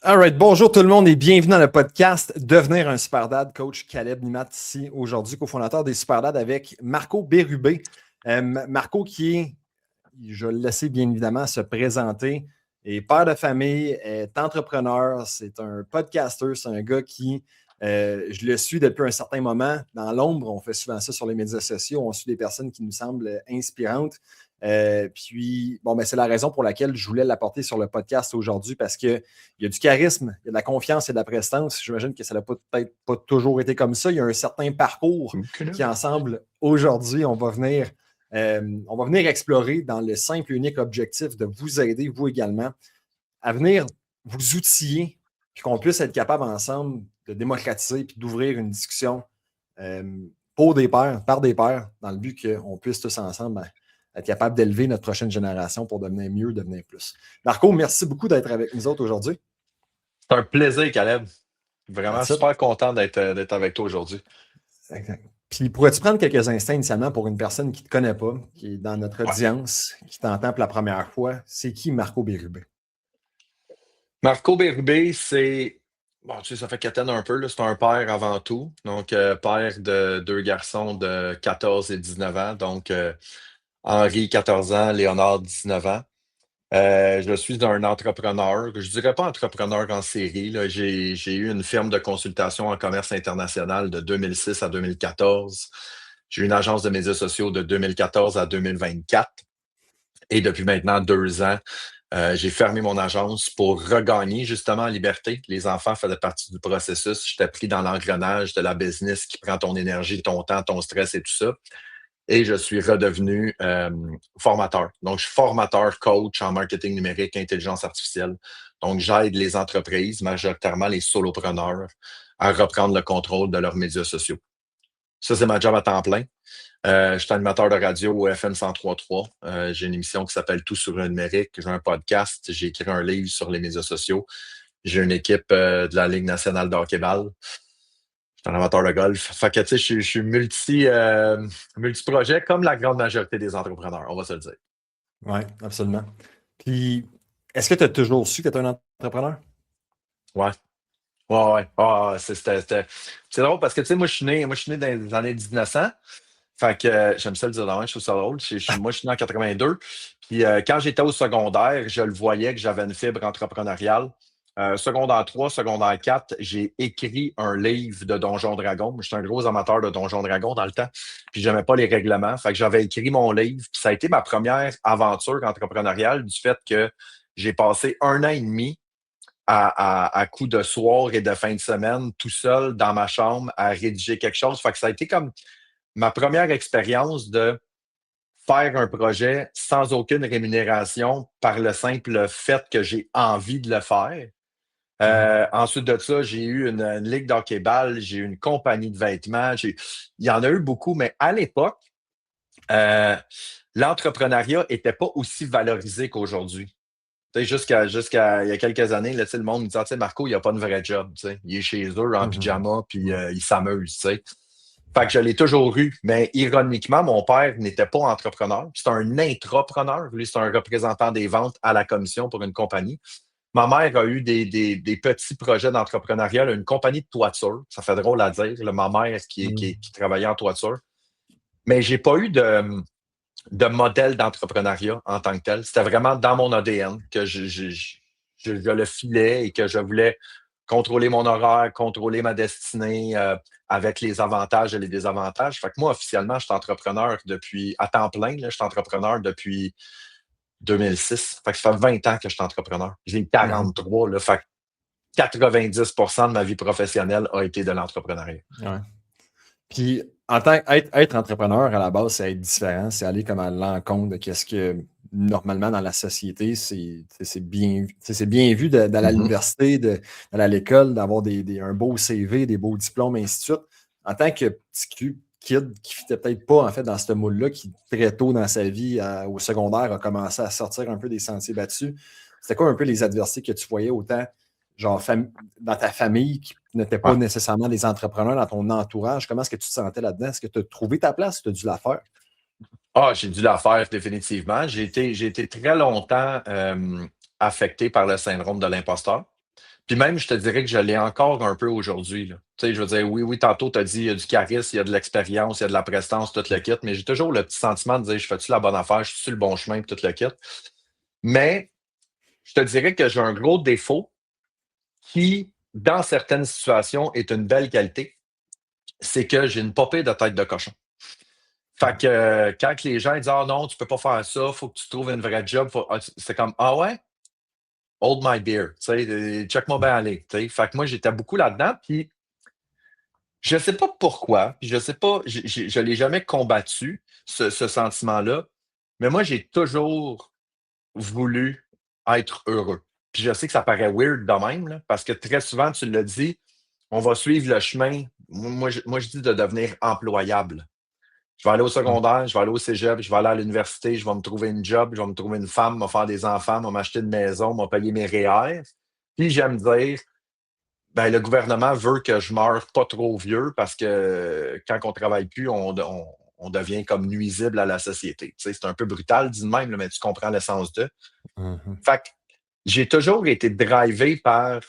All right, bonjour tout le monde et bienvenue dans le podcast Devenir un Superdad. Coach Caleb Nimat ici aujourd'hui, cofondateur des Superdad avec Marco Bérubé. Marco qui est, je vais le laisser bien évidemment se présenter, est père de famille, est entrepreneur, c'est un podcaster, c'est un gars qui, je le suis depuis un certain moment. Dans l'ombre, on fait souvent ça sur les médias sociaux, on suit des personnes qui nous semblent inspirantes. C'est la raison pour laquelle je voulais l'apporter sur le podcast aujourd'hui parce qu'il y a du charisme, il y a de la confiance et de la prestance. J'imagine que ça n'a peut-être pas toujours été comme ça. Il y a un certain parcours qui, ensemble, aujourd'hui, on va venir explorer dans le simple et unique objectif de vous aider, vous également, à venir vous outiller puis qu'on puisse être capable ensemble de démocratiser puis d'ouvrir une discussion pour des pairs, par des pairs, dans le but qu'on puisse tous ensemble être capable d'élever notre prochaine génération pour devenir mieux, devenir plus. Marco, merci beaucoup d'être avec nous autres aujourd'hui. C'est un plaisir, Caleb. Vraiment super content d'être avec toi aujourd'hui. Exact. Puis, pourrais-tu prendre quelques instants initialement pour une personne qui ne te connaît pas, qui est dans notre audience, qui t'entend pour la première fois? C'est qui Marco Bérubé? Marco Bérubé, c'est... Bon, tu sais, ça fait quétaine un peu, là. C'est un père avant tout. Donc, père de deux garçons de 14 et 19 ans. Donc, Henri, 14 ans, Léonard, 19 ans. Je suis un entrepreneur. Je dirais pas entrepreneur en série, là. J'ai eu une firme de consultation en commerce international de 2006 à 2014. J'ai eu une agence de médias sociaux de 2014 à 2024. Et depuis maintenant 2 ans, j'ai fermé mon agence pour regagner justement la liberté. Les enfants faisaient partie du processus. J'étais pris dans l'engrenage de la business qui prend ton énergie, ton temps, ton stress et tout ça. Et je suis redevenu formateur. Donc, je suis formateur, coach en marketing numérique, intelligence artificielle. Donc, j'aide les entreprises, majoritairement les solopreneurs, à reprendre le contrôle de leurs médias sociaux. Ça, c'est ma job à temps plein. Je suis animateur de radio au FM 103.3. J'ai une émission qui s'appelle Tout sur le numérique. J'ai un podcast. J'ai écrit un livre sur les médias sociaux. J'ai une équipe de la Ligue nationale de hockey-ball. Je suis un amateur de golf. Fait que, tu sais, je suis multi-projet comme la grande majorité des entrepreneurs, on va se le dire. Oui, absolument. Puis, est-ce que tu as toujours su que tu étais un entrepreneur? Ouais. Ouais. C'est drôle parce que, tu sais, moi, je suis né dans les années 1900. Fait que j'aime ça le dire, je trouve ça drôle. Moi, je suis né en 82. Puis quand j'étais au secondaire, je le voyais que j'avais une fibre entrepreneuriale. Secondaire 3, secondaire 4, j'ai écrit un livre de Donjons Dragons. J'étais un gros amateur de Donjons Dragons dans le temps. Puis j'aimais pas les règlements. Fait que j'avais écrit mon livre. Puis ça a été ma première aventure entrepreneuriale du fait que j'ai passé 1 an et demi à coups de soir et de fin de semaine, tout seul dans ma chambre à rédiger quelque chose. Fait que ça a été comme ma première expérience de faire un projet sans aucune rémunération par le simple fait que j'ai envie de le faire. Ensuite de ça, j'ai eu une ligue d'hockey-ball, j'ai eu une compagnie de vêtements. Il y en a eu beaucoup, mais à l'époque, l'entrepreneuriat n'était pas aussi valorisé qu'aujourd'hui. Jusqu'à il y a quelques années, là, le monde me disait, Marco, il n'a pas de vrai job. Il est chez eux en pyjama, puis il s'amuse. Fait que je l'ai toujours eu. Mais ironiquement, mon père n'était pas entrepreneur. C'est un intrapreneur. Lui, c'est un représentant des ventes à la commission pour une compagnie. Ma mère a eu des petits projets d'entrepreneuriat, une compagnie de toiture. Ça fait drôle à dire. Là, ma mère qui travaillait en toiture. Mais j'ai pas eu de modèle d'entrepreneuriat en tant que tel. C'était vraiment dans mon ADN que je le filais et que je voulais contrôler mon horaire, contrôler ma destinée avec les avantages et les désavantages. Fait que moi, officiellement, je suis entrepreneur à temps plein, là, je suis entrepreneur depuis 2006. Fait que ça fait 20 ans que je suis entrepreneur. J'ai 43, là, fait que 90% de ma vie professionnelle a été de l'entrepreneuriat. Ouais. Puis, en tant qu'être entrepreneur, à la base, c'est être différent, c'est aller comme à l'encontre de ce que, normalement, dans la société, c'est bien vu d'aller à l'université, d'aller à l'école, d'avoir un beau CV, des beaux diplômes, et ainsi de suite. En tant que petit kid qui ne fitait peut-être pas, en fait, dans ce moule-là, qui, très tôt dans sa vie, au secondaire, a commencé à sortir un peu des sentiers battus, c'était quoi un peu les adversités que tu voyais autant genre dans ta famille qui n'étaient pas nécessairement des entrepreneurs dans ton entourage? Comment est-ce que tu te sentais là-dedans? Est-ce que tu as trouvé ta place ou tu as dû la faire? J'ai dû la faire définitivement. J'ai été très longtemps affecté par le syndrome de l'imposteur. Puis même, je te dirais que je l'ai encore un peu aujourd'hui, là. Tu sais, je veux dire, oui, tantôt, tu as dit, il y a du charisme, il y a de l'expérience, il y a de la prestance, tout le kit, mais j'ai toujours le petit sentiment de dire, je fais-tu la bonne affaire, je suis sur le bon chemin, puis tout le kit. Mais je te dirais que j'ai un gros défaut qui, dans certaines situations, est une belle qualité, c'est que j'ai une popée de tête de cochon. Fait que quand les gens disent ah non, tu peux pas faire ça, faut que tu trouves une vraie job, c'est comme ah ouais, hold my beer, tu sais, check-moi bien aller. Tu sais. Fait que moi, j'étais beaucoup là-dedans, puis je sais pas pourquoi, puis je sais pas, je l'ai jamais combattu, ce sentiment-là, mais moi, j'ai toujours voulu être heureux. Puis je sais que ça paraît weird de même, là, parce que très souvent, tu l'as dit, on va suivre le chemin. Moi, je dis de devenir employable. Je vais aller au Mm. secondaire, je vais aller au cégep, je vais aller à l'université, je vais me trouver une job, je vais me trouver une femme, me faire des enfants, m'acheter une maison, me payer mes REER. Puis j'aime dire, ben, le gouvernement veut que je meure pas trop vieux parce que quand on travaille plus, on devient comme nuisible à la société. Tu sais, c'est un peu brutal dit de même, là, mais tu comprends l'essence de. Mhm. Fait que j'ai toujours été drivé par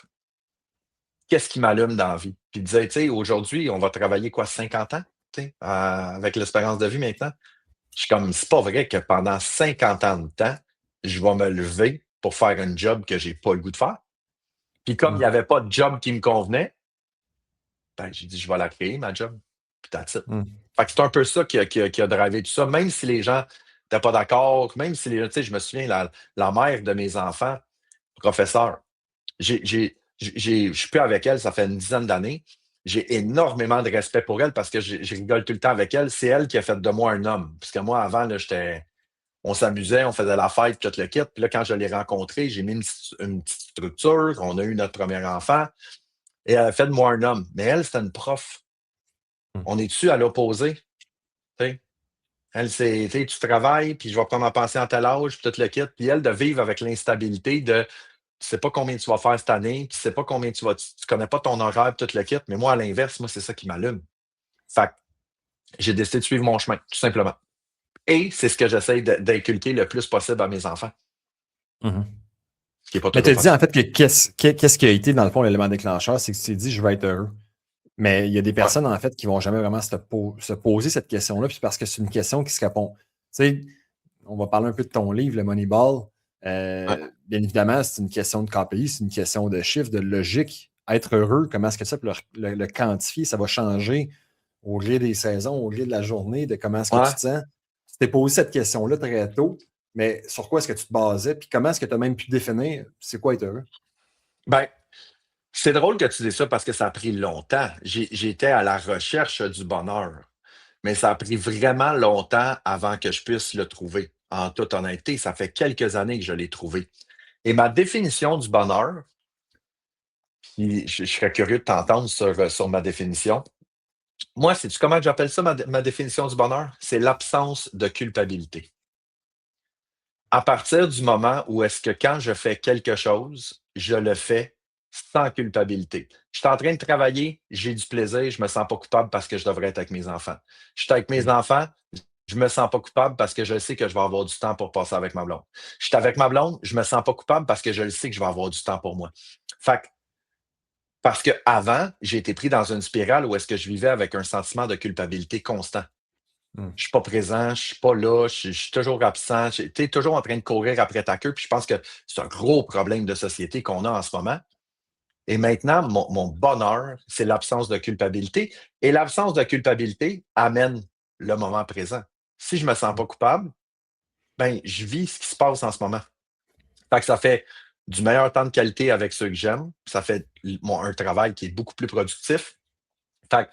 qu'est-ce qui m'allume dans la vie. Puis disais, tu sais, aujourd'hui, on va travailler quoi, 50 ans, tu sais, avec l'espérance de vie maintenant. Je suis comme, c'est pas vrai que pendant 50 ans de temps, je vais me lever pour faire un job que j'ai pas le goût de faire. Puis comme il n'y Mm. avait pas de job qui me convenait, ben, j'ai dit, je vais la créer, ma job. Puis that's it. Mm. Fait que c'est un peu ça qui a drivé tout ça. Même si les gens n'étaient pas d'accord, même si les gens, tu sais, je me souviens, la mère de mes enfants, professeur, je suis plus avec elle, ça fait une dizaine d'années. J'ai énormément de respect pour elle parce que je rigole tout le temps avec elle. C'est elle qui a fait de moi un homme. Parce que moi, avant, là, on s'amusait, on faisait la fête, tout le kit. Puis là, quand je l'ai rencontrée, j'ai mis une petite structure. On a eu notre premier enfant. Et elle a fait de moi un homme. Mais elle, c'était une prof. Mm. On est-tu à l'opposé? Tu sais? Elle, c'est, tu sais, tu travailles, puis je vais prendre ma pension à tel âge, puis tout le kit. Puis elle, de vivre avec l'instabilité de tu sais pas combien tu vas faire cette année, tu sais pas combien tu connais pas ton horaire, puis tout le kit. Mais moi, à l'inverse, moi, c'est ça qui m'allume. Fait que j'ai décidé de suivre mon chemin, tout simplement. Et c'est ce que j'essaie d'inculquer le plus possible à mes enfants, Mhm. ce qui n'est pas Mais tu toujours as dit en facile. fait que qu'est-ce qui a été dans le fond l'élément déclencheur, c'est que tu t'es dit je vais être heureux. Mais il y a des Ouais, personnes en fait qui vont jamais vraiment se poser cette question-là, puis parce que c'est une question qui se répond. Tu sais, on va parler un peu de ton livre, le Moneyball. ouais, Bien évidemment, c'est une question de KPI, c'est une question de chiffres, de logique. Être heureux, comment est-ce que ça peut le quantifier? Ça va changer au gré des saisons, au gré de la journée, de comment est-ce que tu ouais. te sens. Tu t'es posé cette question-là très tôt, mais sur quoi est-ce que tu te basais? Puis comment est-ce que tu as même pu définir c'est quoi être heureux? Ben, c'est drôle que tu dises ça parce que ça a pris longtemps. J'étais à la recherche du bonheur, mais ça a pris vraiment longtemps avant que je puisse le trouver. En toute honnêteté, ça fait quelques années que je l'ai trouvé. Et ma définition du bonheur, puis je serais curieux de t'entendre sur ma définition. Moi, sais-tu comment j'appelle ça, ma définition du bonheur? C'est l'absence de culpabilité. À partir du moment où est-ce que quand je fais quelque chose, je le fais sans culpabilité. Je suis en train de travailler, j'ai du plaisir, je me sens pas coupable parce que je devrais être avec mes enfants. Je suis avec mes Mm. enfants, je me sens pas coupable parce que je sais que je vais avoir du temps pour passer avec ma blonde. Je suis avec ma blonde, je me sens pas coupable parce que je le sais que je vais avoir du temps pour moi. Fait que parce qu'avant, j'ai été pris dans une spirale où est-ce que je vivais avec un sentiment de culpabilité constant. Mm. Je suis pas présent, je suis pas là, je suis toujours absent, tu es toujours en train de courir après ta queue, puis je pense que c'est un gros problème de société qu'on a en ce moment. Et maintenant, mon bonheur, c'est l'absence de culpabilité. Et l'absence de culpabilité amène le moment présent. Si je me sens pas coupable, ben, je vis ce qui se passe en ce moment. Fait que ça fait du meilleur temps de qualité avec ceux que j'aime. Ça fait un travail qui est beaucoup plus productif. Fait que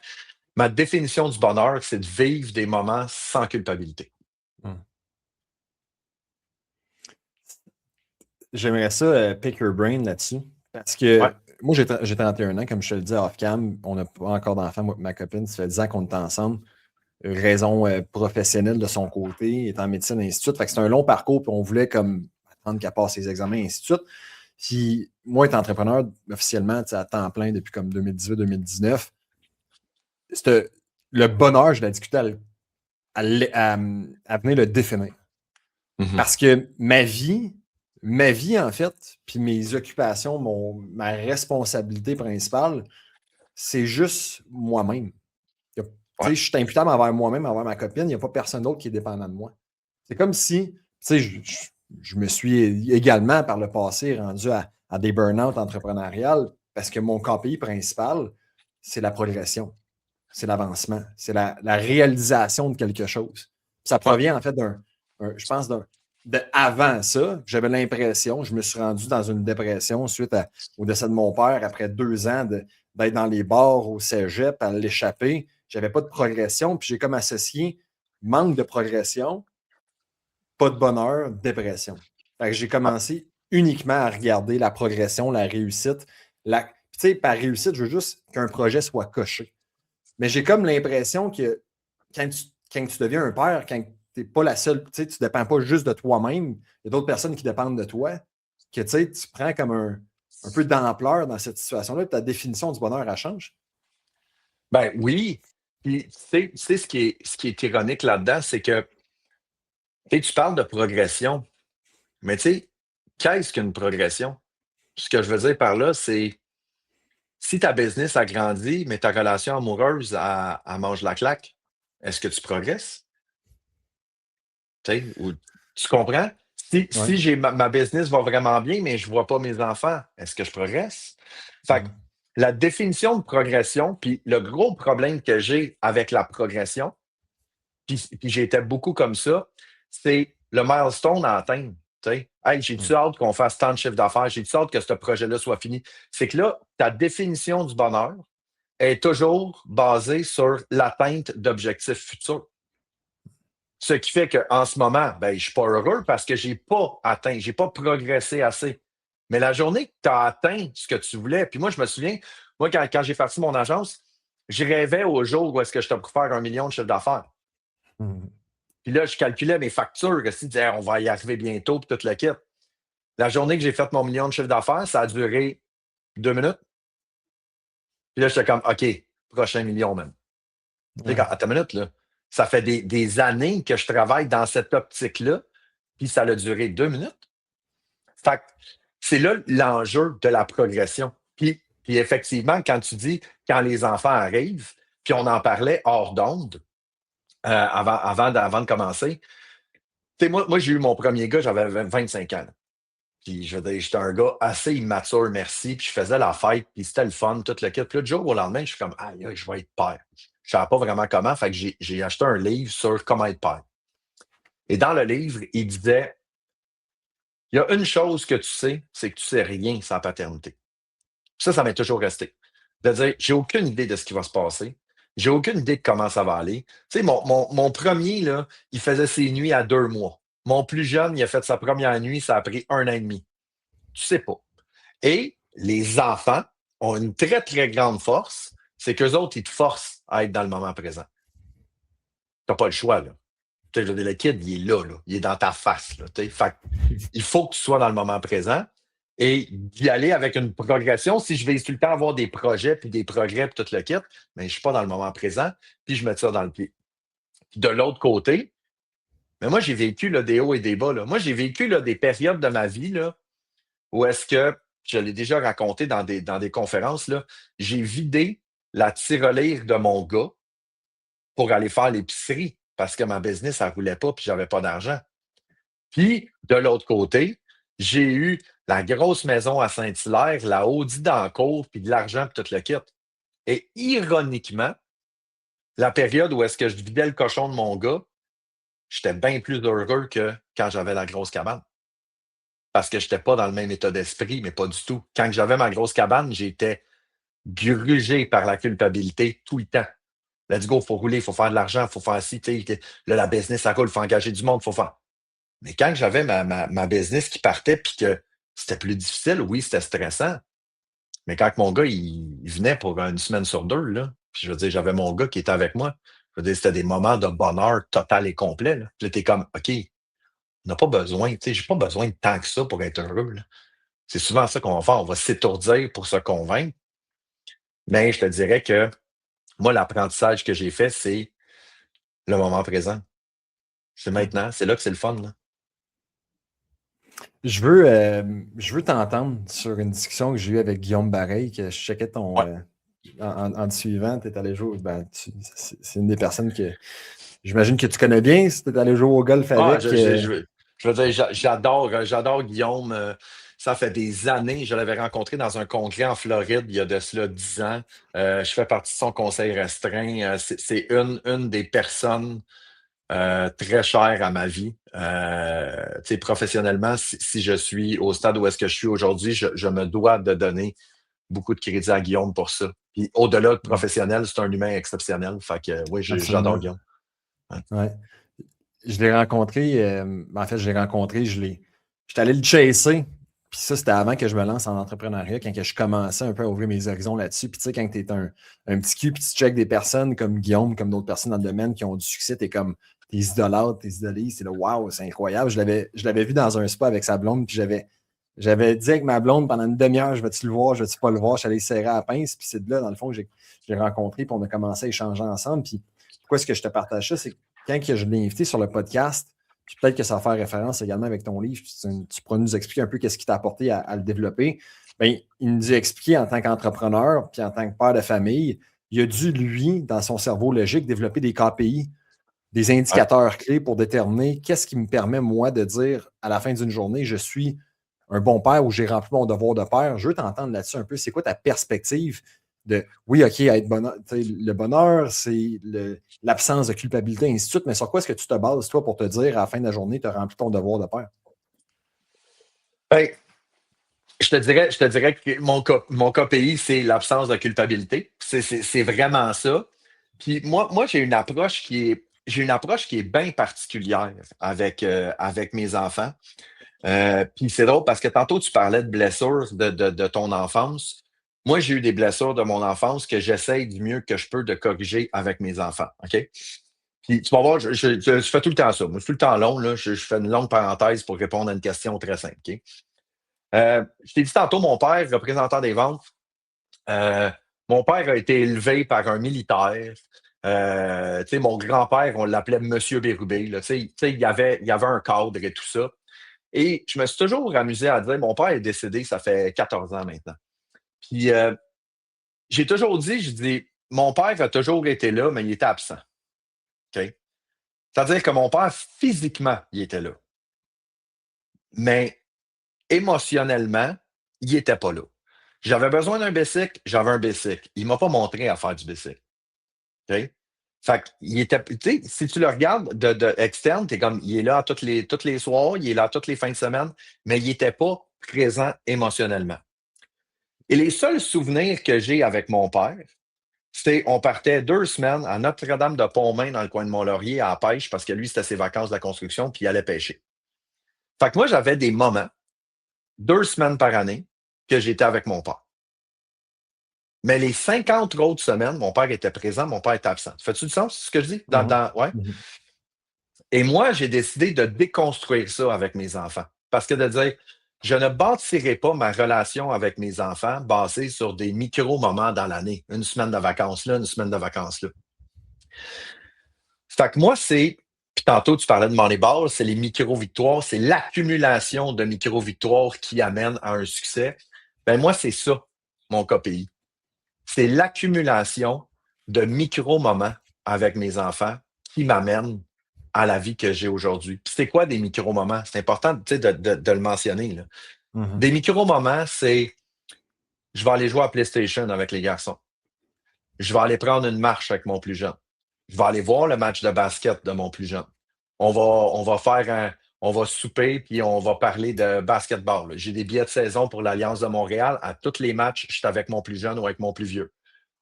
ma définition du bonheur, c'est de vivre des moments sans culpabilité. Mm. J'aimerais ça pick your brain là-dessus. Parce Ouais, que moi, j'ai 31 ans, comme je te le dis off-cam. On n'a pas encore d'enfant, moi et ma copine. Ça fait 10 ans qu'on est ensemble. Raison professionnelle de son côté, il est en médecine, et ainsi de suite. Fait que c'est un long parcours, puis on voulait comme attendre qu'elle passe ses examens, et ainsi de suite. Puis moi, être entrepreneur officiellement à temps plein depuis comme 2018-2019, le bonheur, je l'ai discuté à venir le définir. mhm, Parce que ma vie, ma vie, en fait, puis mes occupations, ma responsabilité principale, c'est juste moi-même. Tu Ouais. sais, je suis imputable envers moi-même, envers ma copine. Il n'y a pas personne d'autre qui est dépendant de moi. C'est comme si, tu sais, je me suis également par le passé rendu à des burn-out entrepreneuriales parce que mon KPI principal, c'est la progression, c'est l'avancement, c'est la réalisation de quelque chose. Ça Ouais. provient en fait je pense, avant ça, j'avais l'impression, je me suis rendu dans une dépression suite au décès de mon père après 2 ans d'être dans les bars au cégep, à l'échapper. J'avais pas de progression, puis j'ai comme associé manque de progression, pas de bonheur, dépression. Fait que j'ai Ouais. commencé uniquement à regarder la progression, la réussite. Tu sais, par réussite, je veux juste qu'un projet soit coché. Mais j'ai comme l'impression que quand tu deviens un père, quand tu n'es pas la seule, tu ne dépends pas juste de toi-même, il y a d'autres personnes qui dépendent de toi, que tu prends comme un peu d'ampleur dans cette situation-là, ta définition du bonheur, elle change. Ben oui. Puis, tu sais ce qui est ironique là-dedans, c'est que tu parles de progression, mais tu sais, qu'est-ce qu'une progression? Ce que je veux dire par là, c'est si ta business a grandi, mais ta relation amoureuse, elle mange la claque, est-ce que tu progresses? Tu sais, tu comprends? Si Oui. ma business va vraiment bien, mais je ne vois pas mes enfants, est-ce que je progresse? Fait que Mhm. la définition de progression, puis le gros problème que j'ai avec la progression, puis j'étais beaucoup comme ça, c'est le milestone à atteindre. Tu sais, hey, j'ai-tu hâte qu'on fasse tant de chiffre d'affaires? J'ai-tu hâte que ce projet-là soit fini? C'est que là, ta définition du bonheur est toujours basée sur l'atteinte d'objectifs futurs. Ce qui fait qu'en ce moment, ben, je ne suis pas heureux parce que je n'ai pas atteint, je n'ai pas progressé assez. Mais la journée que tu as atteint ce que tu voulais, puis moi, je me souviens, moi, quand j'ai parti mon agence, je rêvais au jour où est-ce que je pour faire 1 million de chiffre d'affaires. Mhm. Puis là, je calculais mes factures, que si disais, on va y arriver bientôt, puis toute la kit. La journée que j'ai fait mon million de chiffre d'affaires, ça a duré 2 minutes. Puis là, j'étais comme, OK, prochain million, même. Tu sais, Ouais. attends une minute, là. Ça fait des années que je travaille dans cette optique-là, puis ça a duré 2 minutes. Fait que c'est là l'enjeu de la progression. Puis effectivement, quand tu dis quand les enfants arrivent, puis on en parlait hors d'onde, avant de commencer. Tu sais, moi j'ai eu mon premier gars, j'avais 25 ans. Là. Puis je veux dire, j'étais un gars assez immature, merci. Puis je faisais la fête, puis c'était le fun, tout le kit. Puis là, du jour au lendemain, je suis comme, aïe, aïe, je vais être père. Je ne savais pas vraiment comment. Fait que j'ai acheté un livre sur comment être père. Et dans le livre, il disait, il y a une chose que tu sais, c'est que tu sais rien sans paternité. Ça m'est toujours resté. De dire, j'ai aucune idée de ce qui va se passer. J'ai aucune idée de comment ça va aller. Tu sais, mon premier, là, il faisait ses nuits à 2 mois. Mon plus jeune, il a fait sa première nuit, ça a pris 1 an et demi. Tu sais pas. Et les enfants ont une très, très grande force, c'est qu'eux autres, ils te forcent à être dans le moment présent. Tu n'as pas le choix, là. Tu sais, je veux dire, le kid, il est là, là. Il est dans ta face, là. Tu sais. Fait que il faut que tu sois dans le moment présent et d'y aller avec une progression. Si je vais tout le temps avoir des projets, puis des progrès, puis tout le kit, mais je ne suis pas dans le moment présent, puis je mets ça dans le pied. Puis de l'autre côté, mais moi, j'ai vécu là, des hauts et des bas. Là. Moi, j'ai vécu là, des périodes de ma vie là, où est-ce que, je l'ai déjà raconté dans des conférences, là, j'ai vidé la tirelire de mon gars pour aller faire l'épicerie parce que ma business, ça ne roulait pas puis j'avais pas d'argent. Puis, de l'autre côté, j'ai eu la grosse maison à Saint-Hilaire, la Audi dans la cour, puis de l'argent, puis tout le kit. Et ironiquement, la période où est-ce que je vidais le cochon de mon gars, j'étais bien plus heureux que quand j'avais la grosse cabane. Parce que je n'étais pas dans le même état d'esprit, mais pas du tout. Quand j'avais ma grosse cabane, j'étais grugé par la culpabilité tout le temps. Let's go, il faut rouler, il faut faire de l'argent, il faut faire ci, tu sais, là, la business, ça roule, il faut engager du monde, il faut faire. Mais quand j'avais ma business qui partait puis que c'était plus difficile, oui, c'était stressant. Mais quand mon gars, il venait pour une semaine sur deux, là, puis je veux dire, j'avais mon gars qui était avec moi. Je veux dire, c'était des moments de bonheur total et complet. Là. Puis là, t'es comme, OK, on n'a pas besoin, tu sais, j'ai pas besoin de tant que ça pour être heureux. Là. C'est souvent ça qu'on va faire. On va s'étourdir pour se convaincre. Mais je te dirais que moi, l'apprentissage que j'ai fait, c'est le moment présent. C'est Mhm. maintenant. C'est là que c'est le fun. Là. Je veux t'entendre sur une discussion que j'ai eue avec Guillaume Bareil, que je checkais ton. Ouais. En te suivant, tu es allé jouer. C'est une des personnes que j'imagine que tu connais bien si tu es allé jouer au golf Ah, avec. je veux dire, j'adore Guillaume. Ça fait des années. Je l'avais rencontré dans un congrès en Floride il y a de cela 10 ans. Je fais partie de son conseil restreint. C'est une des personnes très chères à ma vie. Tu sais, professionnellement, si je suis au stade où est-ce que je suis aujourd'hui, je me dois de donner beaucoup de crédit à Guillaume pour ça. Puis au-delà de Ouais, professionnel, c'est un humain exceptionnel. Fait que oui, j'adore absolument. Guillaume. Ouais. Ouais. Je l'ai rencontré, en fait, je l'ai rencontré, j'étais allé le chasser. Puis ça, c'était avant que je me lance en entrepreneuriat, quand que je commençais un peu à ouvrir mes horizons là-dessus. Puis tu sais, quand tu es un petit cul, puis tu checkes des personnes comme Guillaume, comme d'autres personnes dans le domaine qui ont du succès, tu es comme tes idolâtres, tes idolises, c'est là, waouh, c'est incroyable. Je l'avais vu dans un spa avec sa blonde, puis j'avais dit avec ma blonde pendant une demi-heure, je vais-tu le voir, je vais-tu pas le voir, je suis allé serrer à la pince, puis c'est de là, dans le fond, que j'ai rencontré, puis on a commencé à échanger ensemble. Puis pourquoi est-ce que je te partage ça? C'est quand que je l'ai invité sur le podcast, puis peut-être que ça va faire référence également avec ton livre, tu pourras nous expliquer un peu qu'est-ce qui t'a apporté à le développer. Bien, il nous a expliqué en tant qu'entrepreneur, puis en tant que père de famille, il a dû, lui, dans son cerveau logique, développer des KPI, des Ouais. indicateurs clés pour déterminer qu'est-ce qui me permet, moi, de dire à la fin d'une journée, je suis un bon père ou j'ai rempli mon devoir de père. Je veux t'entendre là-dessus un peu. C'est quoi ta perspective de, oui, OK, être bonheur, le bonheur, c'est l'absence de culpabilité, et ainsi de suite, mais sur quoi est-ce que tu te bases, toi, pour te dire à la fin de la journée, tu as rempli ton devoir de père? Ben, je te dirais que mon KPI, c'est l'absence de culpabilité. C'est vraiment ça. Puis moi j'ai une approche qui est bien particulière avec mes enfants. Puis c'est drôle parce que tantôt, tu parlais de blessures de ton enfance. Moi, j'ai eu des blessures de mon enfance que j'essaye du mieux que je peux de corriger avec mes enfants. OK? Puis tu vas voir, je fais tout le temps ça. Moi, c'est tout le temps long. Là, je fais une longue parenthèse pour répondre à une question très simple. OK? Je t'ai dit tantôt, mon père, représentant des ventes, euh, mon père a été élevé par un militaire. Tu sais, mon grand-père, on l'appelait Monsieur Bérubé. Là, tu sais, il y avait un cadre et tout ça. Et je me suis toujours amusé à dire, mon père est décédé, ça fait 14 ans maintenant. Puis j'ai toujours dit, je dis, mon père a toujours été là, mais il était absent. OK? C'est-à-dire que mon père, physiquement, il était là. Mais émotionnellement, il n'était pas là. J'avais besoin d'un bicycle, j'avais un bicycle. Il ne m'a pas montré à faire du bicycle. OK? Fait qu'il était, tu sais, si tu le regardes de externe, t'es comme, il est là tous les soirs, il est là toutes les fins de semaine, mais il n'était pas présent émotionnellement. Et les seuls souvenirs que j'ai avec mon père, c'est on partait 2 semaines à Notre-Dame-de-Pontmain dans le coin de Mont-Laurier à la pêche parce que lui, c'était ses vacances de la construction, puis il allait pêcher. Fait que moi, j'avais des moments, 2 semaines par année, que j'étais avec mon père. Mais les 50 autres semaines, mon père était présent, mon père était absent. Fais-tu du sens, ce que je dis? Mhm. Ouais. Mhm. Et moi, j'ai décidé de déconstruire ça avec mes enfants. Parce que de dire, je ne bâtirai pas ma relation avec mes enfants basée sur des micro-moments dans l'année. Une semaine de vacances là, une semaine de vacances là. Fait que moi, puis tantôt, tu parlais de Moneyball, c'est les micro-victoires, c'est l'accumulation de micro-victoires qui amène à un succès. Ben moi, c'est ça, mon KPI. C'est l'accumulation de micro-moments avec mes enfants qui m'amènent à la vie que j'ai aujourd'hui. Puis c'est quoi des micro-moments? C'est important, tu sais, de le mentionner, là. Mhm. Des micro-moments, c'est je vais aller jouer à PlayStation avec les garçons. Je vais aller prendre une marche avec mon plus jeune. Je vais aller voir le match de basket de mon plus jeune. On va souper puis on va parler de basketball. J'ai des billets de saison pour l'Alliance de Montréal. À tous les matchs, je suis avec mon plus jeune ou avec mon plus vieux.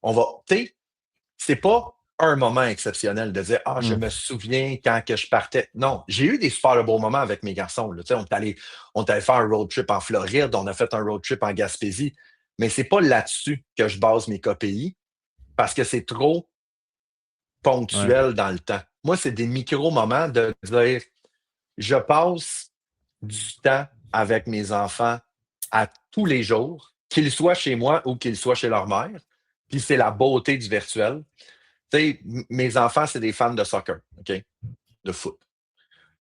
Tu sais, c'est pas un moment exceptionnel de dire ah, je Mhm. me souviens quand que je partais. Non, j'ai eu des super beaux moments avec mes garçons. Là. Tu sais, on est allé faire un road trip en Floride, on a fait un road trip en Gaspésie. Mais c'est pas là-dessus que je base mes KPI parce que c'est trop Ouais. ponctuel dans le temps. Moi, c'est des micro-moments de dire je passe du temps avec mes enfants à tous les jours, qu'ils soient chez moi ou qu'ils soient chez leur mère. Puis c'est la beauté du virtuel. Tu sais, mes enfants, c'est des fans de soccer, OK? De foot.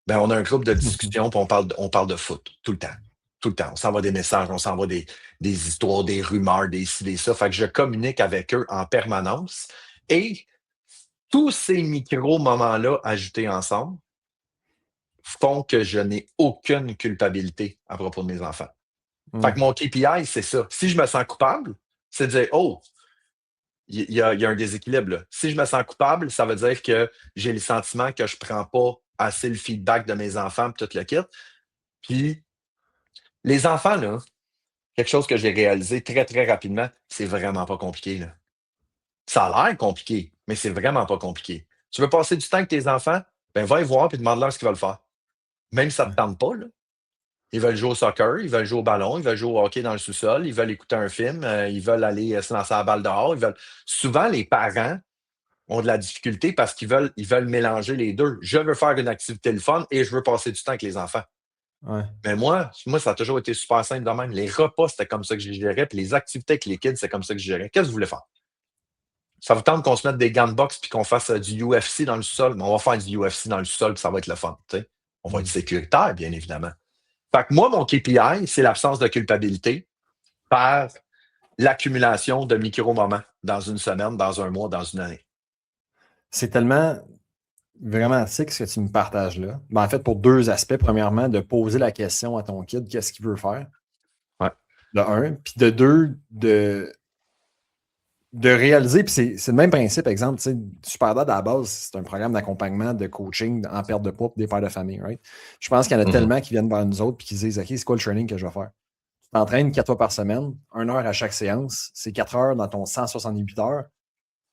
Ben, on a un groupe de discussion, puis on parle de foot tout le temps. Tout le temps. On s'envoie des messages, on s'envoie des histoires, des rumeurs, des ci, des ça. Fait que je communique avec eux en permanence. Et tous ces micro-moments-là ajoutés ensemble font que je n'ai aucune culpabilité à propos de mes enfants. Fait que mon KPI, c'est ça. Si je me sens coupable, c'est de dire, oh, il y a un déséquilibre là. Si je me sens coupable, ça veut dire que j'ai le sentiment que je prends pas assez le feedback de mes enfants, puis tout le kit. Puis les enfants, là, quelque chose que j'ai réalisé très, très rapidement, c'est vraiment pas compliqué, là. Ça a l'air compliqué, mais c'est vraiment pas compliqué. Tu veux passer du temps avec tes enfants? Ben, va y voir puis demande-leur ce qu'ils veulent faire. Même si ça te tente pas, là. Ils veulent jouer au soccer, ils veulent jouer au ballon, ils veulent jouer au hockey dans le sous-sol, ils veulent écouter un film, ils veulent aller se lancer la balle dehors. Souvent, les parents ont de la difficulté parce qu'ils veulent mélanger les deux. Je veux faire une activité le fun et je veux passer du temps avec les enfants. Ouais. Mais moi, ça a toujours été super simple de même. Les repas, c'était comme ça que je gérais, puis les activités avec les kids, c'est comme ça que je gérais. Qu'est-ce que vous voulez faire? Ça vous tente qu'on se mette des gants de boxe puis qu'on fasse du UFC dans le sol? Mais on va faire du UFC dans le sol puis ça va être le fun. T'sais. On va être sécuritaire, bien évidemment. Fait que moi, mon KPI, c'est l'absence de culpabilité par l'accumulation de micro-moments dans une semaine, dans un mois, dans une année. C'est tellement vraiment sick ce que tu me partages là. Ben, en fait, pour deux aspects. Premièrement, de poser la question à ton kid, qu'est-ce qu'il veut faire? Ouais. De un. Puis de deux, de réaliser, puis c'est le même principe, exemple, tu sais, Superdad à la base, c'est un programme d'accompagnement, de coaching en perte de poids pour des pères de famille, right? Je pense qu'il y en a tellement qui viennent vers nous autres et qui disent, OK, c'est quoi le training que je vais faire? Tu t'entraînes 4 fois par semaine, 1 heure à chaque séance, c'est 4 heures dans ton 168 heures.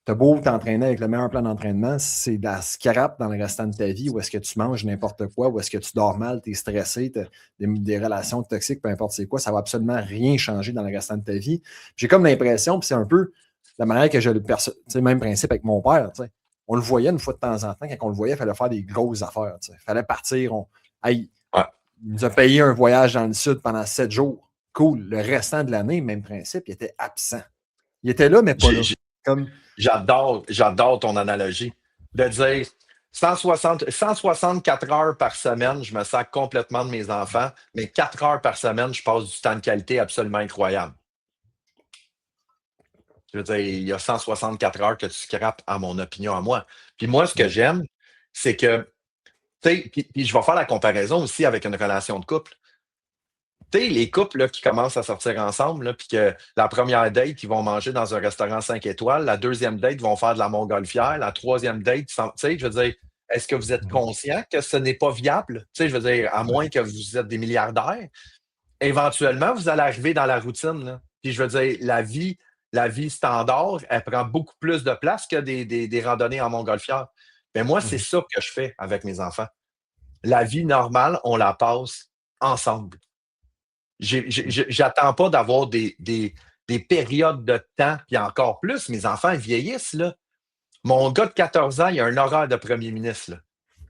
T'as beau t'entraîner avec le meilleur plan d'entraînement, c'est de la scrap dans le restant de ta vie, où est-ce que tu manges n'importe quoi, où est-ce que tu dors mal, tu es stressé, tu as des relations toxiques, peu importe c'est quoi, ça va absolument rien changer dans le restant de ta vie. J'ai comme l'impression, puis c'est un peu la manière que je le perçois, même principe avec mon père, on le voyait une fois de temps en temps, quand on le voyait, il fallait faire des grosses affaires, il fallait partir, il nous a payé un voyage dans le sud pendant 7 jours, cool, le restant de l'année, même principe, il était absent. Il était là, mais pas là. Comme... J'adore ton analogie. De dire 164 heures par semaine, je me sers complètement de mes enfants, mais 4 heures par semaine, je passe du temps de qualité absolument incroyable. Je veux dire, il y a 164 heures que tu scrapes, à mon opinion, à moi. Puis moi, ce que j'aime, c'est que, tu sais, puis je vais faire la comparaison aussi avec une relation de couple. Tu sais, les couples là, qui commencent à sortir ensemble, puis que la première date, ils vont manger dans un restaurant 5 étoiles. La deuxième date, ils vont faire de la montgolfière. La troisième date, tu sais, je veux dire, est-ce que vous êtes conscient que ce n'est pas viable? Tu sais, je veux dire, à moins que vous êtes des milliardaires, éventuellement, vous allez arriver dans la routine. Là. Puis je veux dire, la vie standard, elle prend beaucoup plus de place que des randonnées en montgolfière. Mais moi, c'est ça que je fais avec mes enfants. La vie normale, on la passe ensemble. J'attends pas d'avoir des périodes de temps, puis encore plus, mes enfants ils vieillissent. Là. Mon gars de 14 ans, il a un horaire de premier ministre. Là.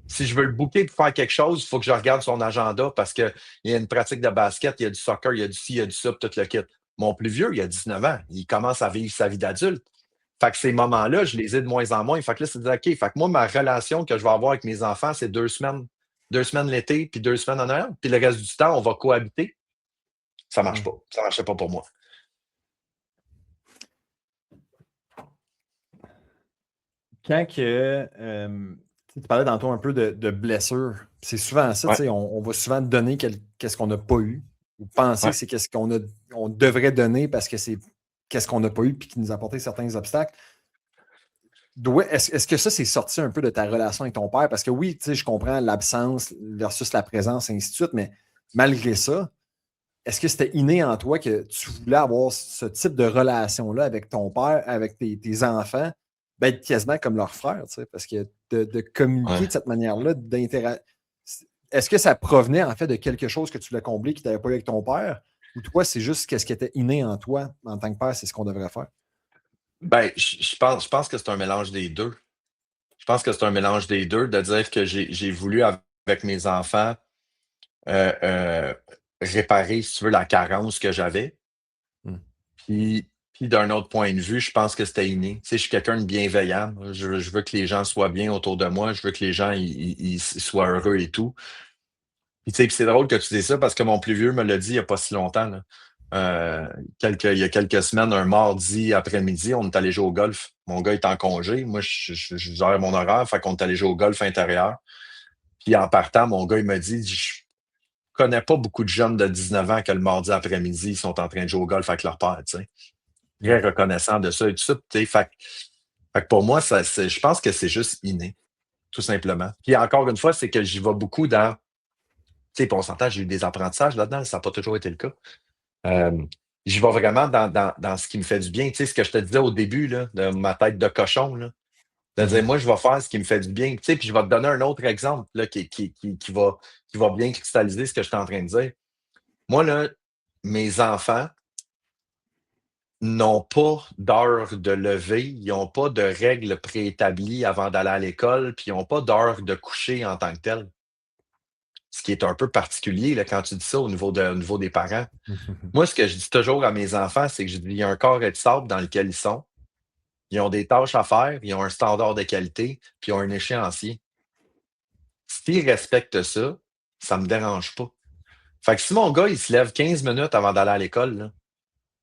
Si je veux le booker pour faire quelque chose, il faut que je regarde son agenda parce qu'il y a une pratique de basket, il y a du soccer, il y a du ci, il y a du ça, tout le kit. Mon plus vieux, il a 19 ans. Il commence à vivre sa vie d'adulte. Fait que ces moments-là, je les ai de moins en moins. Fait que là, c'est OK. Fait que moi, ma relation que je vais avoir avec mes enfants, c'est 2 semaines. 2 semaines l'été, puis 2 semaines en Noël. Puis le reste du temps, on va cohabiter. Ça marche pas. Ça marchait pas pour moi. Quand que, tu parlais tantôt un peu de blessures, c'est souvent ça, on va souvent donner qu'est-ce qu'on n'a pas eu, ou penser que c'est qu'est-ce on devrait donner parce que c'est qu'est-ce qu'on n'a pas eu puis qui nous a apporté certains obstacles. Est-ce que ça, c'est sorti un peu de ta relation avec ton père? Parce que oui, je comprends l'absence versus la présence, et ainsi de suite, mais malgré ça, est-ce que c'était inné en toi que tu voulais avoir ce type de relation-là avec ton père, avec tes enfants, être quasiment comme leur frère, parce que de communiquer de cette manière-là, est-ce que ça provenait en fait de quelque chose que tu voulais combler qui t'avait pas eu avec ton père? Ou toi, c'est juste qu'est-ce qui était inné en toi en tant que père, c'est ce qu'on devrait faire? Ben, je pense que c'est un mélange des deux. Je pense que c'est un mélange des deux, de dire que j'ai voulu, avec mes enfants, réparer, si tu veux, la carence que j'avais. Puis Puis d'un autre point de vue, je pense que c'était inné. Tu sais, je suis quelqu'un de bienveillant. Je veux que les gens soient bien autour de moi. Je veux que les gens ils soient heureux et tout. Puis, tu sais, puis c'est drôle que tu dises ça parce que mon plus vieux me l'a dit il n'y a pas si longtemps, là. Il y a quelques semaines, un mardi après-midi, on est allé jouer au golf. Mon gars est en congé. Moi, je gère mon horaire, fait qu'on est allé jouer au golf intérieur. Puis en partant, mon gars, il m'a dit, je connais pas beaucoup de jeunes de 19 ans que le mardi après-midi, ils sont en train de jouer au golf avec leur père, tu sais. Très reconnaissant de ça et tout ça. Tu sais, fait que pour moi, je pense que c'est juste inné, tout simplement. Puis encore une fois, c'est que j'y vais beaucoup dans, tu sais, puis on s'entend, j'ai eu des apprentissages là-dedans, ça n'a pas toujours été le cas. Euh, J'y vais vraiment dans ce qui me fait du bien. Tu sais, ce que je te disais au début, là, de ma tête de cochon, là, de dire, moi, je vais faire ce qui me fait du bien. Tu sais, puis je vais te donner un autre exemple là, qui va bien cristalliser ce que je suis en train de dire. Moi, là, mes enfants n'ont pas d'heure de lever, ils n'ont pas de règles préétablies avant d'aller à l'école, puis ils n'ont pas d'heure de coucher en tant que tel. Ce qui est un peu particulier là, quand tu dis ça au niveau des parents. Moi, ce que je dis toujours à mes enfants, c'est que je dis, il y a un corps et de sable dans lequel ils sont. Ils ont des tâches à faire, ils ont un standard de qualité, puis ils ont un échéancier. S'ils respectent ça, ça me dérange pas. Fait que si mon gars, il se lève 15 minutes avant d'aller à l'école, là,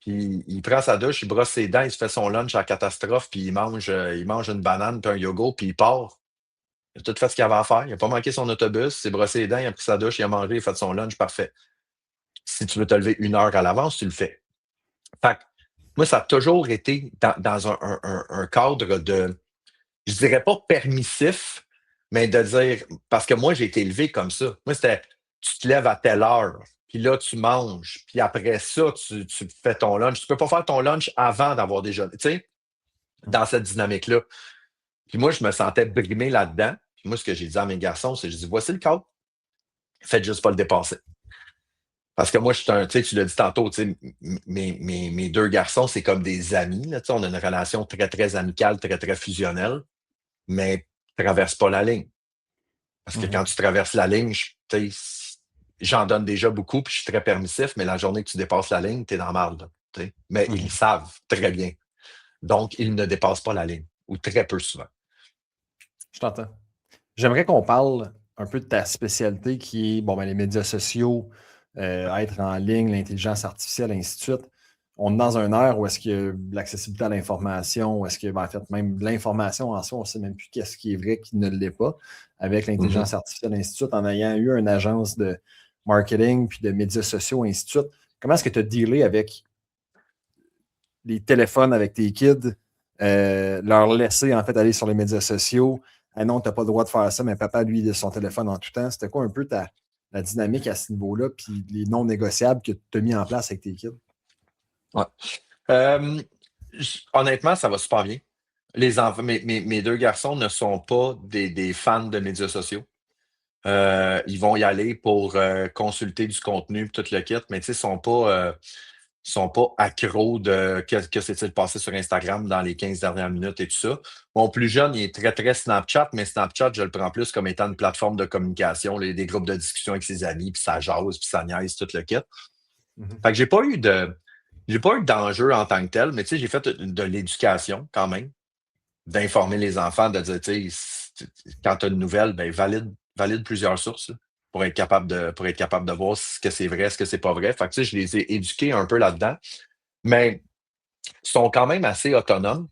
puis il prend sa douche, il brosse ses dents, il se fait son lunch à catastrophe, puis il mange une banane puis un yogourt, puis il part. Il a tout fait ce qu'il avait à faire. Il n'a pas manqué son autobus, il s'est brossé les dents, il a pris sa douche, il a mangé, il a fait son lunch, parfait. Si tu veux te lever 1 heure à l'avance, tu le fais. Fait que moi, ça a toujours été dans un cadre de, je dirais pas permissif, mais de dire, parce que moi, j'ai été élevé comme ça. Moi, c'était, tu te lèves à telle heure, puis là, tu manges, puis après ça, tu fais ton lunch. Tu peux pas faire ton lunch avant d'avoir déjeuné, tu sais, dans cette dynamique-là. Puis moi, je me sentais brimé là-dedans. Puis moi, ce que j'ai dit à mes garçons, c'est, je dis, voici le cadre, faites juste pas le dépasser. Parce que moi, je suis un, tu sais, tu l'as dit tantôt, tu sais, mes deux garçons, c'est comme des amis, là, tu sais, on a une relation très, très amicale, très, très fusionnelle, mais traverse pas la ligne. Parce que quand tu traverses la ligne, tu sais, j'en donne déjà beaucoup, puis je suis très permissif, mais la journée que tu dépasses la ligne, tu es dans la marde, là, tu sais. Mais ils le savent très bien. Donc, ils ne dépassent pas la ligne, ou très peu souvent. Je t'entends. J'aimerais qu'on parle un peu de ta spécialité qui est bon, ben, les médias sociaux, être en ligne, l'intelligence artificielle, ainsi de suite. On est dans un ère où est-ce qu'il y a l'accessibilité à l'information, où est-ce que, ben, en fait, même l'information en soi, on ne sait même plus qu'est-ce qui est vrai, qui ne l'est pas, avec Mhm. l'intelligence artificielle, ainsi de suite, en ayant eu une agence de marketing puis de médias sociaux, ainsi de suite. Comment est-ce que tu as dealé avec les téléphones avec tes kids, leur laisser en fait aller sur les médias sociaux? Ah non, tu n'as pas le droit de faire ça, mais papa, lui, il a son téléphone en tout temps. C'était quoi un peu la dynamique à ce niveau-là, puis les non négociables que tu as mis en place avec tes kids? Ouais. Euh, Honnêtement, ça va super bien. Mes deux garçons ne sont pas des fans de médias sociaux. Ils vont y aller pour consulter du contenu, tout le kit, mais tu sais, sont pas accros de que s'est-il passé sur Instagram dans les 15 dernières minutes et tout ça. Mon plus jeune, il est très, très Snapchat, mais Snapchat, je le prends plus comme étant une plateforme de communication, des groupes de discussion avec ses amis, puis ça jase, puis ça niaise, tout le kit. Fait que j'ai pas eu d'enjeu en tant que tel, mais tu sais, j'ai fait de l'éducation quand même, d'informer les enfants, de dire, tu sais, quand tu as une nouvelle, ben valide plusieurs sources là, pour être capable de voir ce que c'est vrai, ce que c'est pas vrai. Fait que tu sais, je les ai éduqués un peu là-dedans, mais ils sont quand même assez autonomes.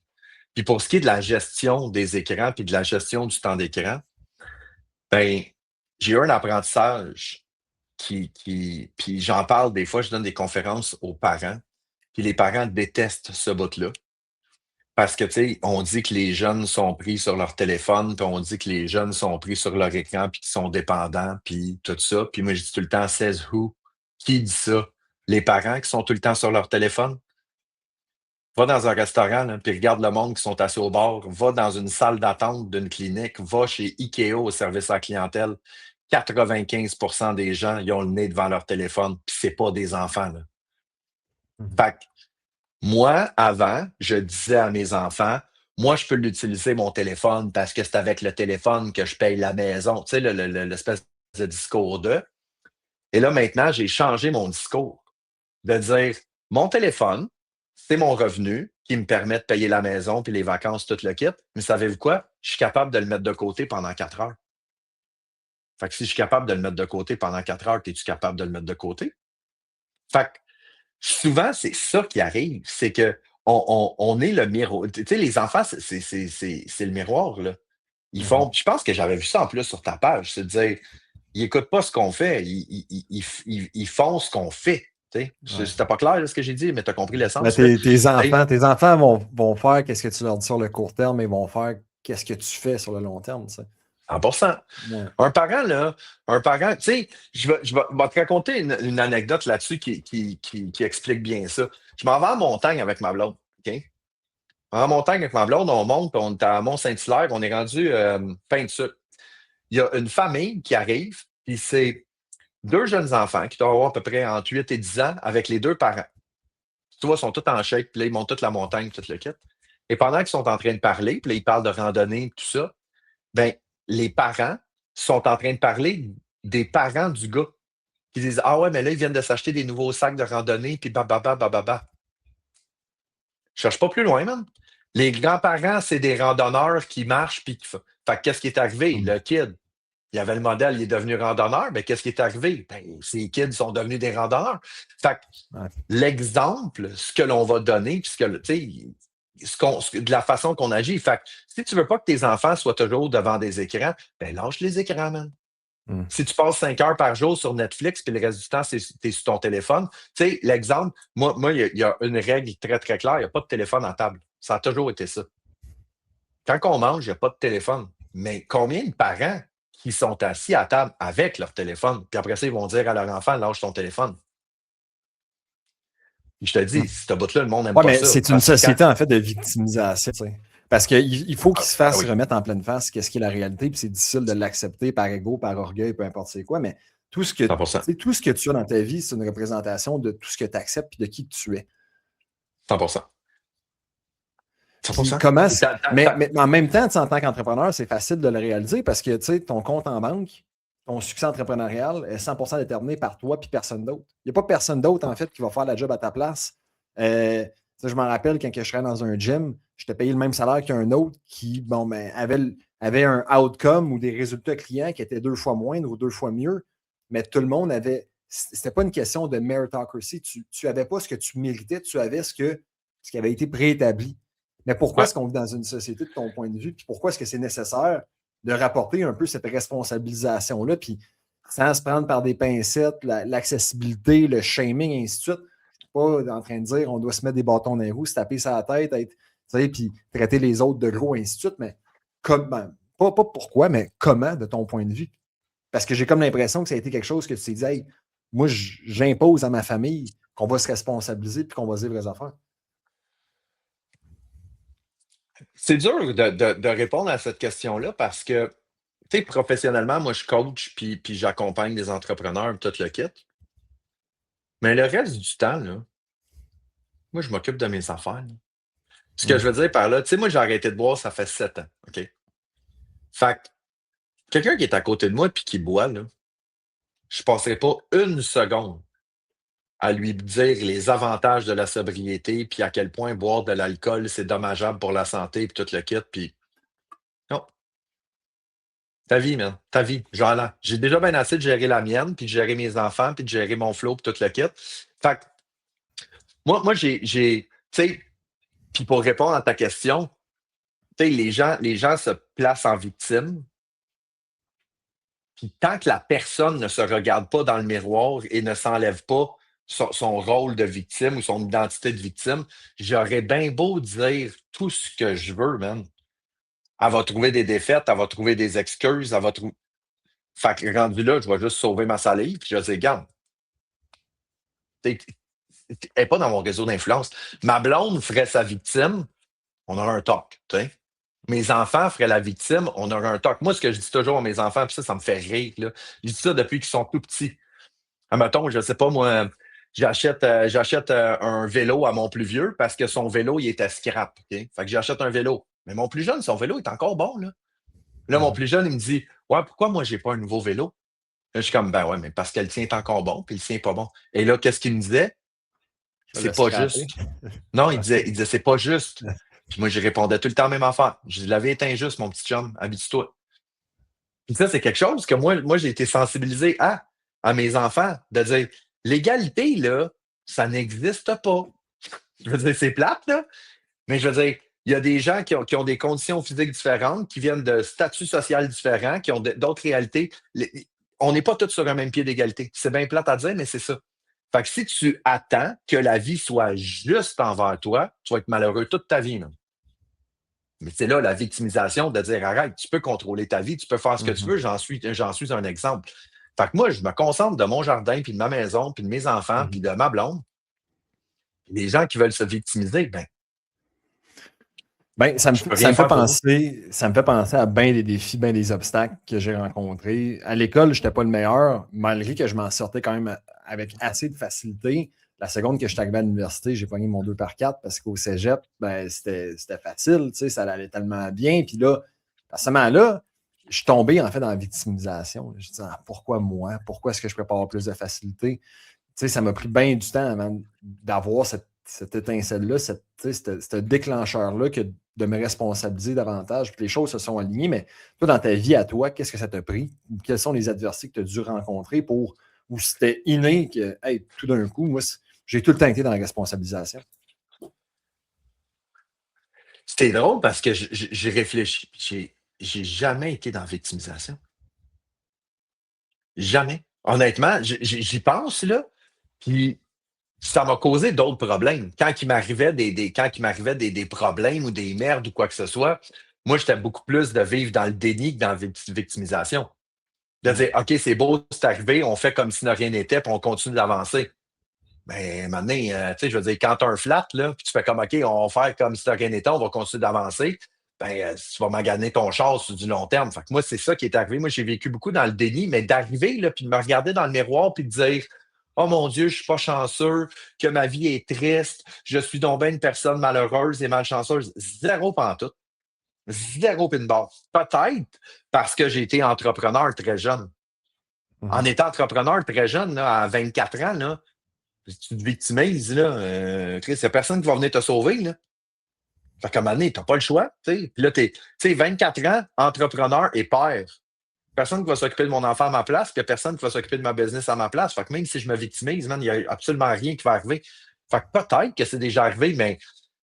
Puis pour ce qui est de la gestion des écrans puis de la gestion du temps d'écran, ben j'ai eu un apprentissage puis j'en parle des fois, je donne des conférences aux parents, puis les parents détestent ce bout-là. Parce que, tu sais, on dit que les jeunes sont pris sur leur téléphone, puis on dit que les jeunes sont pris sur leur écran, puis qu'ils sont dépendants, puis tout ça. Puis moi, je dis tout le temps, says who? Qui dit ça? Les parents qui sont tout le temps sur leur téléphone? Va dans un restaurant, là, puis regarde le monde qui sont assis au bar. Va dans une salle d'attente d'une clinique. Va chez Ikea au service à la clientèle. 95% des gens, ils ont le nez devant leur téléphone, puis c'est pas des enfants, là. Fait que moi, avant, je disais à mes enfants, moi, je peux l'utiliser mon téléphone parce que c'est avec le téléphone que je paye la maison. Tu sais, l'espèce de discours de. Et là, maintenant, j'ai changé mon discours de dire, mon téléphone, c'est mon revenu qui me permet de payer la maison puis les vacances, tout le kit. Mais savez-vous quoi? Je suis capable de le mettre de côté pendant 4 heures. Fait que si je suis capable de le mettre de côté pendant 4 heures, es-tu capable de le mettre de côté? Fait que souvent, c'est ça qui arrive, c'est que on est le miroir. Tu sais, les enfants, c'est le miroir, là. Ils Mhm. font. Je pense que j'avais vu ça en plus sur ta page, c'est de dire, ils n'écoutent pas ce qu'on fait, ils font ce qu'on fait. Tu sais. Ouais. C'était pas clair là, ce que j'ai dit, mais tu as compris Mais l'essence. tes Hey, enfants vont faire qu'est-ce que tu leur dis sur le court terme, mais ils vont faire qu'est-ce que tu fais sur le long terme. Tu sais. 100%. Ouais. Un parent, là, tu sais, je vais te raconter une anecdote là-dessus qui explique bien ça. Je m'en vais en montagne avec ma blonde, OK? En montagne avec ma blonde, on monte, puis on est à Mont-Saint-Hilaire, on est rendu fin de sucre. Il y a une famille qui arrive, puis c'est deux jeunes enfants qui doivent avoir à peu près entre 8 et 10 ans avec les deux parents. Tu vois, ils sont tous en shake, puis là, ils montent toute la montagne, tout le kit. Et pendant qu'ils sont en train de parler, puis là, ils parlent de randonnée, tout ça, ben, les parents sont en train de parler des parents du gars qui disent ah ouais, mais là, ils viennent de s'acheter des nouveaux sacs de randonnée, puis bababa, bababa. Je cherche pas plus loin, même. Les grands-parents, c'est des randonneurs qui marchent, puis qui font. Fait que qu'est-ce qui est arrivé? Mm. Le kid, il avait le modèle, il est devenu randonneur, mais qu'est-ce qui est arrivé? Ben, ces kids sont devenus des randonneurs. Fait que Ouais. l'exemple, ce que l'on va donner, puis de la façon qu'on agit. Fait que si tu veux pas que tes enfants soient toujours devant des écrans, ben lâche les écrans, man. Mm. Si tu passes 5 heures par jour sur Netflix, puis le reste du temps, tu es sur ton téléphone, tu sais, l'exemple, moi, il y a une règle très, très claire, il n'y a pas de téléphone à table. Ça a toujours été ça. Quand on mange, il n'y a pas de téléphone. Mais combien de parents qui sont assis à table avec leur téléphone, puis après ça, ils vont dire à leur enfant, lâche ton téléphone. Puis je te dis, Mm. si ce bout-là, le monde n'aime Ouais, pas mais ça. c'est une Parce que quand. société, en fait, de victimisation. Tu sais. Parce qu'il faut qu'ils se Ah fassent oui, remettre en pleine face qu'est-ce qui est la réalité, puis c'est difficile de l'accepter par ego, par orgueil, peu importe c'est quoi, mais tout ce que, tu 100%. sais, tout ce que tu as dans ta vie, c'est une représentation de tout ce que tu acceptes et de qui tu es. 100%. Puis 100%. comment. Et Mais en même temps, tu sais, en tant qu'entrepreneur, c'est facile de le réaliser parce que tu sais, ton compte en banque, ton succès entrepreneurial est 100% déterminé par toi puis personne d'autre. Il n'y a pas personne d'autre, en fait, qui va faire la job à ta place. Tu sais, je m'en rappelle quand je serais dans un gym, je te payais le même salaire qu'un autre qui, bon, ben, avait un outcome ou des résultats clients qui étaient 2 fois moindres ou 2 fois mieux, mais tout le monde avait. C'était pas une question de meritocracy. Tu n'avais pas ce que tu méritais, tu avais ce qui avait été préétabli. Mais pourquoi ouais, est-ce qu'on vit dans une société de ton point de vue? Puis pourquoi est-ce que c'est nécessaire de rapporter un peu cette responsabilisation-là? Puis sans se prendre par des pincettes, l'accessibilité, le shaming, et ainsi de suite. Je suis pas en train de dire on doit se mettre des bâtons dans les roues, se taper sur la tête, puis traiter les autres de gros, et ainsi de suite. Mais comment, pas pourquoi, mais comment de ton point de vue? Parce que j'ai comme l'impression que ça a été quelque chose que tu t'es dit, hey, moi, j'impose à ma famille qu'on va se responsabiliser puis qu'on va dire les vraies affaires. c'est dur de répondre à cette question-là parce que, tu sais, professionnellement, moi, je coach puis j'accompagne des entrepreneurs, tout le kit. Mais le reste du temps, là, moi, je m'occupe de mes affaires, là. Ce que Mm. je veux dire par là, tu sais, moi, j'ai arrêté de boire, ça fait 7 ans. OK? Fait que quelqu'un qui est à côté de moi puis qui boit, là, je passerai pas une seconde à lui dire les avantages de la sobriété puis à quel point boire de l'alcool, c'est dommageable pour la santé puis tout le kit. Puis non, ta vie, man, ta vie, genre là. J'ai déjà bien assez de gérer la mienne puis de gérer mes enfants puis de gérer mon flow puis tout le kit. Fait que moi tu sais, puis pour répondre à ta question, tu sais, les gens se placent en victime. Puis tant que la personne ne se regarde pas dans le miroir et ne s'enlève pas son rôle de victime ou son identité de victime, j'aurais bien beau dire tout ce que je veux, man. Elle va trouver des défaites, elle va trouver des excuses, elle va trouver. Fait que rendu là, je vais juste sauver ma salive, puis je vais dire, regarde, elle n'est pas dans mon réseau d'influence. Ma blonde ferait sa victime, on aurait un talk, tu sais. Mes enfants feraient la victime, on aurait un talk. Moi, ce que je dis toujours à mes enfants, puis ça me fait rire, là. Je dis ça depuis qu'ils sont tout petits. Admettons, je sais pas, moi, j'achète un vélo à mon plus vieux parce que son vélo, il était scrap. OK? Fait que j'achète un vélo. Mais mon plus jeune, son vélo est encore bon, là. Là, mon Mhm. plus jeune, il me dit, ouais, pourquoi moi, j'ai pas un nouveau vélo? Là, je suis comme, ben ouais, mais parce que le tien est encore bon, puis le sien est pas bon. Et là, qu'est-ce qu'il me disait? c'est pas scraper. juste. Non, OK. il disait, c'est pas juste. Puis moi, j'y répondais tout le temps la même affaire. Je dis, la vie est injuste, mon petit chum, habitue-toi. Puis ça, c'est quelque chose que moi j'ai été sensibilisé à mes enfants, de dire, l'égalité, là, ça n'existe pas. Je veux dire, c'est plate, là, mais je veux dire, il y a des gens qui ont des conditions physiques différentes, qui viennent de statuts sociaux différents, qui ont d'autres réalités. On n'est pas tous sur un même pied d'égalité. C'est bien plate à dire, mais c'est ça. Fait que si tu attends que la vie soit juste envers toi, tu vas être malheureux toute ta vie, là. Mais c'est là la victimisation de dire arrête, tu peux contrôler ta vie, tu peux faire ce que tu Mhm. veux, j'en suis un exemple. Fait que moi, je me concentre de mon jardin, puis de ma maison, puis de mes enfants, puis Mhm. de ma blonde. Les gens qui veulent se victimiser, ben, Ben, je peux rien faire pour vous. ça me fait penser à bien des défis, bien des obstacles que j'ai rencontrés. À l'école, je n'étais pas le meilleur, malgré que je m'en sortais quand même avec assez de facilité. La seconde que je suis arrivé à l'université, j'ai pogné mon 2 par 4 parce qu'au cégep, ben, c'était facile, tu sais, ça allait tellement bien. Puis là, à ce moment-là, je suis tombé en fait dans la victimisation. Je me dis, ah, pourquoi moi? Pourquoi est-ce que je ne pourrais pas avoir plus de facilité? Tu sais, ça m'a pris bien du temps avant d'avoir cette étincelle-là, ce déclencheur-là, que de me responsabiliser davantage. Puis les choses se sont alignées, mais toi, dans ta vie à toi, qu'est-ce que ça t'a pris? Quels sont les adversités que tu as dû rencontrer où c'était inné que, hey, tout d'un coup, moi, j'ai tout le temps été dans la responsabilisation. C'était drôle parce que j'ai réfléchi, puis j'ai jamais été dans la victimisation. Jamais. Honnêtement, j'y pense, là, puis ça m'a causé d'autres problèmes. Quand il m'arrivait des problèmes ou des merdes ou quoi que ce soit, moi, j'étais beaucoup plus de vivre dans le déni que dans la victimisation. De Mhm. dire, OK, c'est beau, c'est arrivé, on fait comme si de rien n'était, puis on continue d'avancer. Mais maintenant, tu sais, je veux dire, quand tu as un flat, là, puis tu fais comme, OK, on va faire comme si de rien n'était, on va continuer d'avancer, ben, tu vas maganer ton char sur du long terme. Fait que moi, c'est ça qui est arrivé. Moi, j'ai vécu beaucoup dans le déni, mais d'arriver, là, puis de me regarder dans le miroir, puis de dire, oh mon Dieu, je suis pas chanceux, que ma vie est triste, je suis donc bien une personne malheureuse et malchanceuse. Zéro pantoute. Zéro pin barre. Peut-être parce que j'ai été entrepreneur très jeune. En Mhm. étant entrepreneur très jeune, là, à 24 ans, là, tu te victimises, là, Chris, il n'y a personne qui va venir te sauver. Là. Fait qu'à un moment donné, tu n'as pas le choix. T'sais. Puis là, tu sais, 24 ans, entrepreneur et père. Personne qui va s'occuper de mon enfant à ma place, puis il n'y a personne qui va s'occuper de ma business à ma place. Fait que même si je me victimise, man, il n'y a absolument rien qui va arriver. Fait que peut-être que c'est déjà arrivé, mais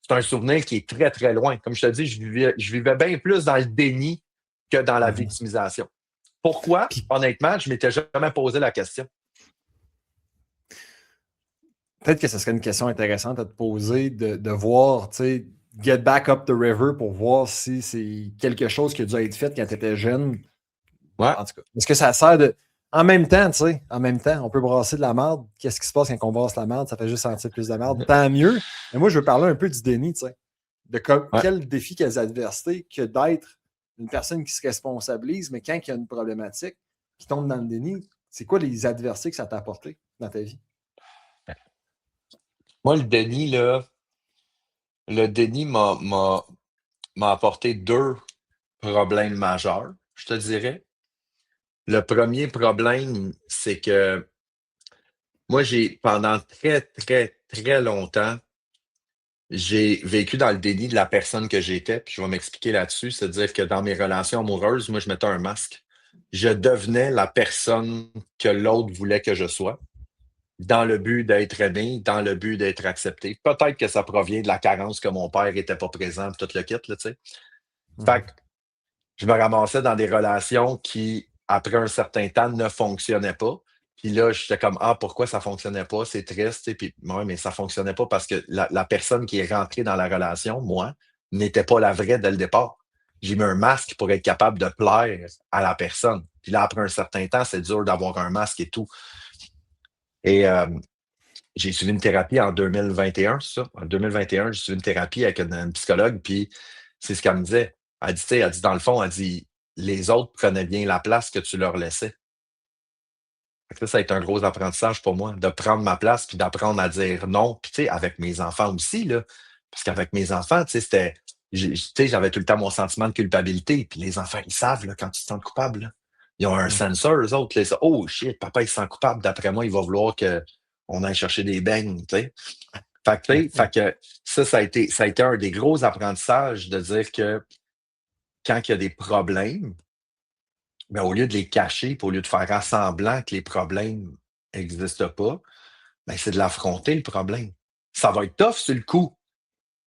c'est un souvenir qui est très, très loin. Comme je te dis, je vivais bien plus dans le déni que dans la Mhm. victimisation. Pourquoi? Puis Honnêtement, je ne m'étais jamais posé la question. peut-être que ce serait une question intéressante à te poser, de voir, tu sais, get back up the river pour voir si c'est quelque chose qui a dû être fait quand tu étais jeune. Ouais. En tout cas, est-ce que ça sert de. En même temps, tu sais, en même temps, on peut brasser de la merde. Qu'est-ce qui se passe quand on brasse la merde? Ça fait juste sentir plus de merde. Tant mieux. Mais moi, je veux parler un peu du déni, tu sais. Ouais. Quel défi, quelles adversités que d'être une personne qui se responsabilise, mais quand il y a une problématique, qui tombe dans le déni, c'est quoi les adversités que ça t'a apporté dans ta vie? Moi, le déni m'a apporté deux problèmes majeurs, je te dirais. Le premier problème, c'est que moi, pendant très, très, très longtemps, j'ai vécu dans le déni de la personne que j'étais, puis je vais m'expliquer là-dessus. C'est-à-dire que dans mes relations amoureuses, moi, je mettais un masque. Je devenais la personne que l'autre voulait que je sois, dans le but d'être aimé, dans le but d'être accepté. Peut-être que ça provient de la carence que mon père n'était pas présent, puis tout le kit, là, tu sais. Fait Mhm. que je me ramassais dans des relations qui, après un certain temps, ne fonctionnaient pas. Puis là, j'étais comme, ah, pourquoi ça fonctionnait pas? C'est triste. Et puis, ouais, mais ça fonctionnait pas parce que la personne qui est rentrée dans la relation, moi, n'était pas la vraie dès le départ. J'ai mis un masque pour être capable de plaire à la personne. Puis là, après un certain temps, c'est dur d'avoir un masque et tout. Et j'ai suivi une thérapie en 2021, c'est ça? En 2021, j'ai suivi une thérapie avec une psychologue, puis c'est ce qu'elle me disait. Elle dit, tu sais, elle dit, dans le fond, elle dit, les autres prenaient bien la place que tu leur laissais. Fait que ça a été un gros apprentissage pour moi, de prendre ma place, puis d'apprendre à dire non. Puis, tu sais, avec mes enfants aussi, là, parce qu'avec mes enfants, tu sais, tu sais, j'avais tout le temps mon sentiment de culpabilité, puis les enfants, ils savent, là, quand tu te sens coupable, là. Ils ont un Mhm. sensor, eux autres, là, oh shit, papa, il se sent coupable, d'après moi, il va vouloir que on aille chercher des beignes, tu sais. Fait que, fait que ça a été un des gros apprentissages de dire que quand il y a des problèmes, ben, au lieu de les cacher, puis au lieu de faire semblant que les problèmes n'existent pas, ben, c'est de l'affronter, le problème. Ça va être tough sur le coup.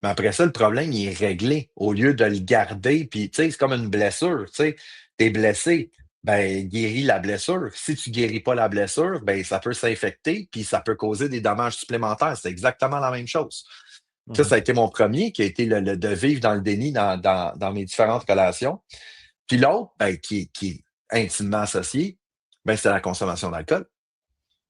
Mais après ça, le problème, il est réglé. Au lieu de le garder, puis tu sais, c'est comme une blessure. Tu sais, t'es blessé, ben, guéris la blessure. Si tu guéris pas la blessure, ben, ça peut s'infecter, puis ça peut causer des dommages supplémentaires. C'est exactement la même chose. Ça a été mon premier, qui a été de vivre dans le déni dans mes différentes relations. Puis l'autre, ben, qui est intimement associé, ben, c'est la consommation d'alcool.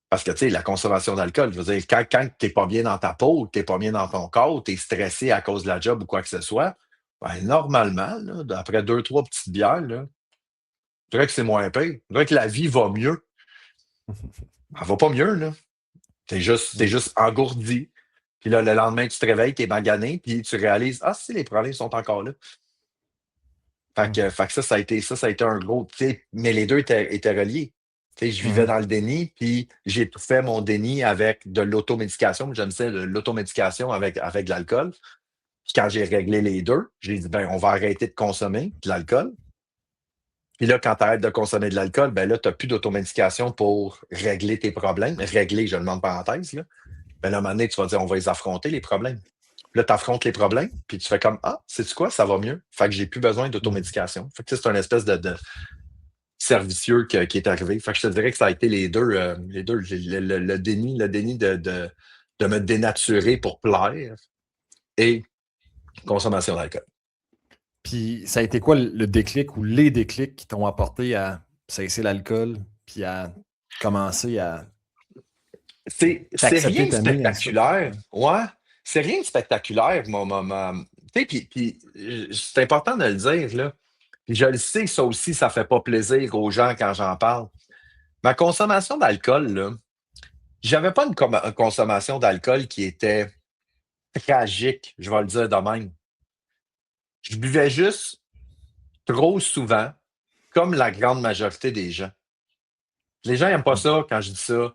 Parce que, tu sais, la consommation d'alcool, je veux dire, quand tu n'es pas bien dans ta peau, tu n'es pas bien dans ton corps, tu es stressé à cause de la job ou quoi que ce soit, ben, normalement, là, après 2, 3 petites bières, là, je dirais que c'est moins pire. Je dirais que la vie va mieux. Elle va pas mieux, là. T'es juste engourdi. Puis là, le lendemain, tu te réveilles, tu es magané, puis tu réalises, ah, si, les problèmes sont encore là. Fait que ça a été un gros, tu sais, mais les deux étaient reliés. Tu sais, je vivais dans le déni, puis j'ai tout fait mon déni avec de l'automédication. J'aime ça, l'automédication avec de l'alcool. Puis quand j'ai réglé les deux, j'ai dit, ben, on va arrêter de consommer de l'alcool. Puis là, quand tu arrêtes de consommer de l'alcool, ben là, tu n'as plus d'automédication pour régler tes problèmes. Régler, je le mets en parenthèse, là. Ben là, à un moment donné, tu vas dire, on va les affronter, les problèmes. Puis là, tu affrontes les problèmes, puis tu fais comme, ah, sais-tu quoi, ça va mieux. Fait que j'ai plus besoin d'automédication. Fait que c'est une espèce de servicieux qui est arrivé. Fait que je te dirais que ça a été les deux, le déni de me dénaturer pour plaire et consommation d'alcool. Puis ça a été quoi le déclic ou les déclics qui t'ont apporté à cesser l'alcool puis à commencer à C'est rien de t'aimer à ça? spectaculaire. Ouais, c'est rien de spectaculaire, tu sais, puis c'est important de le dire, là. Puis je le sais, ça aussi, ça fait pas plaisir aux gens quand j'en parle. Ma consommation d'alcool, là, j'avais pas une consommation d'alcool qui était tragique, je vais le dire de même. Je buvais juste trop souvent, comme la grande majorité des gens. Les gens n'aiment pas ça quand je dis ça.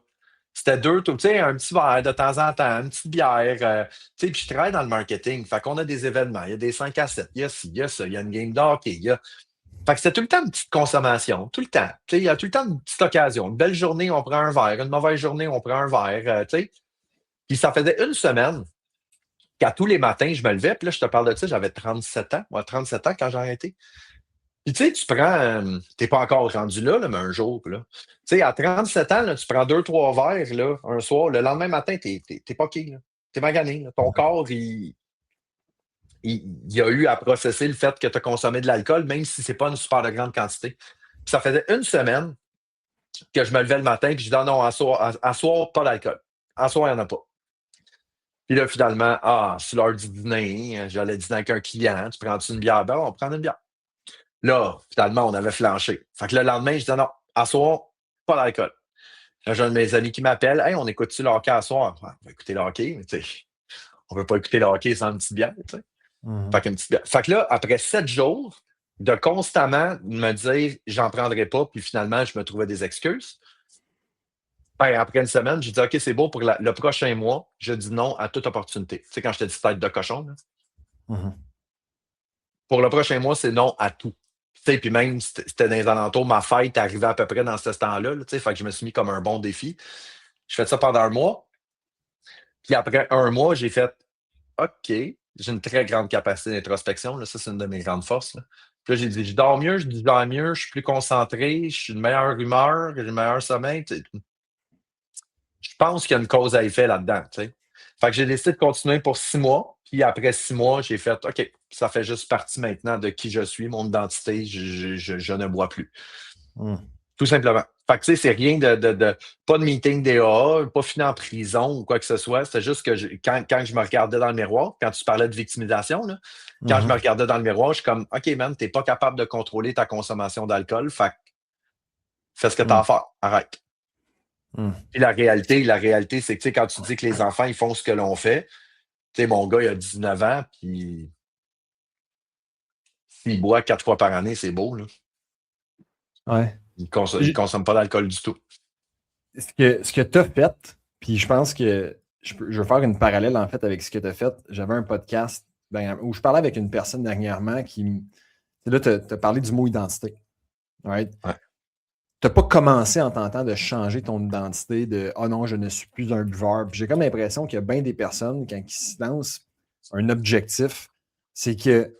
C'était tu sais, un petit verre de temps en temps, une petite bière. Tu sais, puis je travaille dans le marketing. Fait qu'on a des événements, il y a des 5 à 7, il y a ci, il y a ça, il y a une game d'hockey, Fait que c'était tout le temps une petite consommation, tout le temps. Tu sais, il y a tout le temps une petite occasion. Une belle journée, on prend un verre. Une mauvaise journée, on prend un verre. Tu sais. Puis ça faisait une semaine qu'à tous les matins, je me levais. Puis là, je te parle de ça, j'avais 37 ans. Moi, 37 ans quand j'ai arrêté. Puis tu sais, tu prends, t'es pas encore rendu là, mais un jour, là. Tu sais, à 37 ans, là, tu prends 2, 3 verres, là, un soir, le lendemain matin, t'es poqué, là. T'es magané, là. Ton corps, il a eu à processer le fait que tu as consommé de l'alcool, même si c'est pas une super de grande quantité. Puis ça faisait une semaine que je me levais le matin, puis je disais, non, à soir, pas d'alcool. À soir, il n'y en a pas. Puis là, finalement, c'est l'heure du dîner, j'allais dîner avec un client, tu prends-tu une bière? Ben, on prend une bière. Là, finalement, on avait flanché. Fait que le lendemain, je disais non, à soir, pas d'alcool. Là, j'ai un de mes amis qui m'appelle. Hey, on écoute-tu le hockey à soir? Ouais, on va écouter le hockey, mais tu sais, on ne peut pas écouter le hockey sans une petite bière, tu sais. Fait qu'une petite bière. Fait que là, après 7 jours de constamment me dire j'en prendrai pas, puis finalement, je me trouvais des excuses. Ben, après une semaine, j'ai dit OK, c'est beau pour le prochain mois, je dis non à toute opportunité. Tu sais, quand je te dis tête de cochon, là. Pour le prochain mois, c'est non à tout. Tu sais, puis même, c'était dans les alentours, ma fête arrivait à peu près dans ce temps-là. Là, tu sais, fait que je me suis mis comme un bon défi. Je fais ça pendant un mois. Puis après un mois, j'ai fait OK, j'ai une très grande capacité d'introspection. Là, ça, c'est une de mes grandes forces. Là. Puis là, j'ai dit, je dors mieux, je dors mieux, je suis plus concentré, je suis de meilleure humeur, j'ai le meilleur sommeil. Tu sais. Je pense qu'il y a une cause à effet là-dedans. Tu sais. Fait que j'ai décidé de continuer pour 6 mois. Puis après 6 mois, j'ai fait OK, ça fait juste partie maintenant de qui je suis, mon identité, je ne bois plus. Tout simplement. Fait que tu sais, c'est rien pas de meeting DAA, pas fini en prison ou quoi que ce soit. C'était juste que quand je me regardais dans le miroir, quand tu parlais de victimisation, là, quand je me regardais dans le miroir, je suis comme OK, man, t'es pas capable de contrôler ta consommation d'alcool. Fait que fais ce que t'as à faire. Arrête. Puis la réalité, c'est que tu sais, quand tu dis que les enfants, ils font ce que l'on fait, tu sais, mon gars, il a 19 ans, puis s'il boit 4 fois par année, c'est beau, là. Ouais. Il consomme pas d'alcool du tout. Ce que tu as fait, puis je pense que je veux faire une parallèle, en fait, avec ce que tu as fait. J'avais un podcast où je parlais avec une personne dernièrement qui... Là, tu as parlé du mot identité. Right? Ouais. Tu n'as pas commencé en tentant de changer ton identité de « Ah non, je ne suis plus un buveur ». J'ai comme l'impression qu'il y a bien des personnes, quand ils se lancent un objectif, c'est que,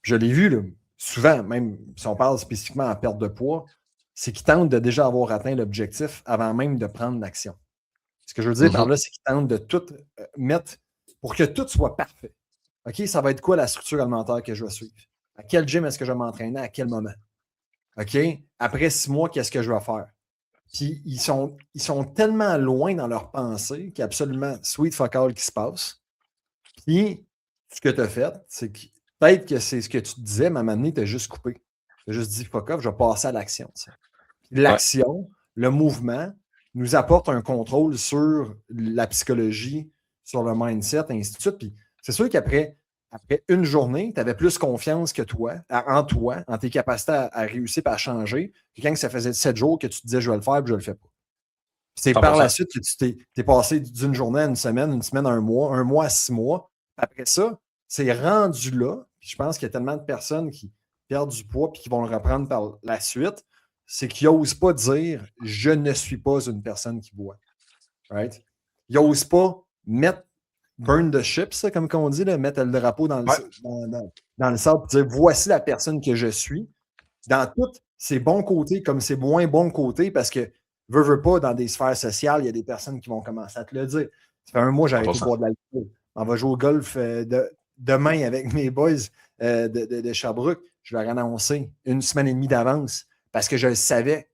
je l'ai vu là, souvent, même si on parle spécifiquement en perte de poids, c'est qu'ils tentent de déjà avoir atteint l'objectif avant même de prendre l'action. Ce que je veux dire par là, c'est qu'ils tentent de tout mettre pour que tout soit parfait. OK, ça va être quoi la structure alimentaire que je vais suivre? À quel gym est-ce que je vais m'entraîner? À quel moment? OK? Après 6 mois, qu'est-ce que je vais faire? Puis ils sont tellement loin dans leur pensée qu'il y a absolument sweet fuck all qui se passe. Puis ce que tu as fait, c'est que peut-être que c'est ce que tu te disais, mais à un moment donné, tu as juste coupé. Tu as juste dit fuck off, je vais passer à l'action. L'action, le mouvement, nous apporte un contrôle sur la psychologie, sur le mindset, et ainsi de suite. Puis c'est sûr qu'après une journée, tu avais plus confiance que toi, en tes capacités à réussir et à changer, que quand ça faisait 7 jours que tu te disais je vais le faire et je ne le fais pas. C'est par la suite que tu t'es passé d'une journée à une semaine à un mois à 6 mois. Après ça, c'est rendu là. Puis je pense qu'il y a tellement de personnes qui perdent du poids et qui vont le reprendre par la suite. C'est qu'ils n'osent pas dire je ne suis pas une personne qui boit. Right? Ils n'osent pas mettre burn the ship, ça, comme on dit, là, mettre le drapeau dans le sable et dire voici la personne que je suis. Dans tous ses bons côtés comme ses moins bons côtés, parce que veux pas, dans des sphères sociales, il y a des personnes qui vont commencer à te le dire. Ça fait un mois, j'ai arrêté de boire de l'alcool. On va jouer au golf demain avec mes boys de Sherbrooke. Je leur ai annoncé 1 semaine et demie d'avance parce que je le savais.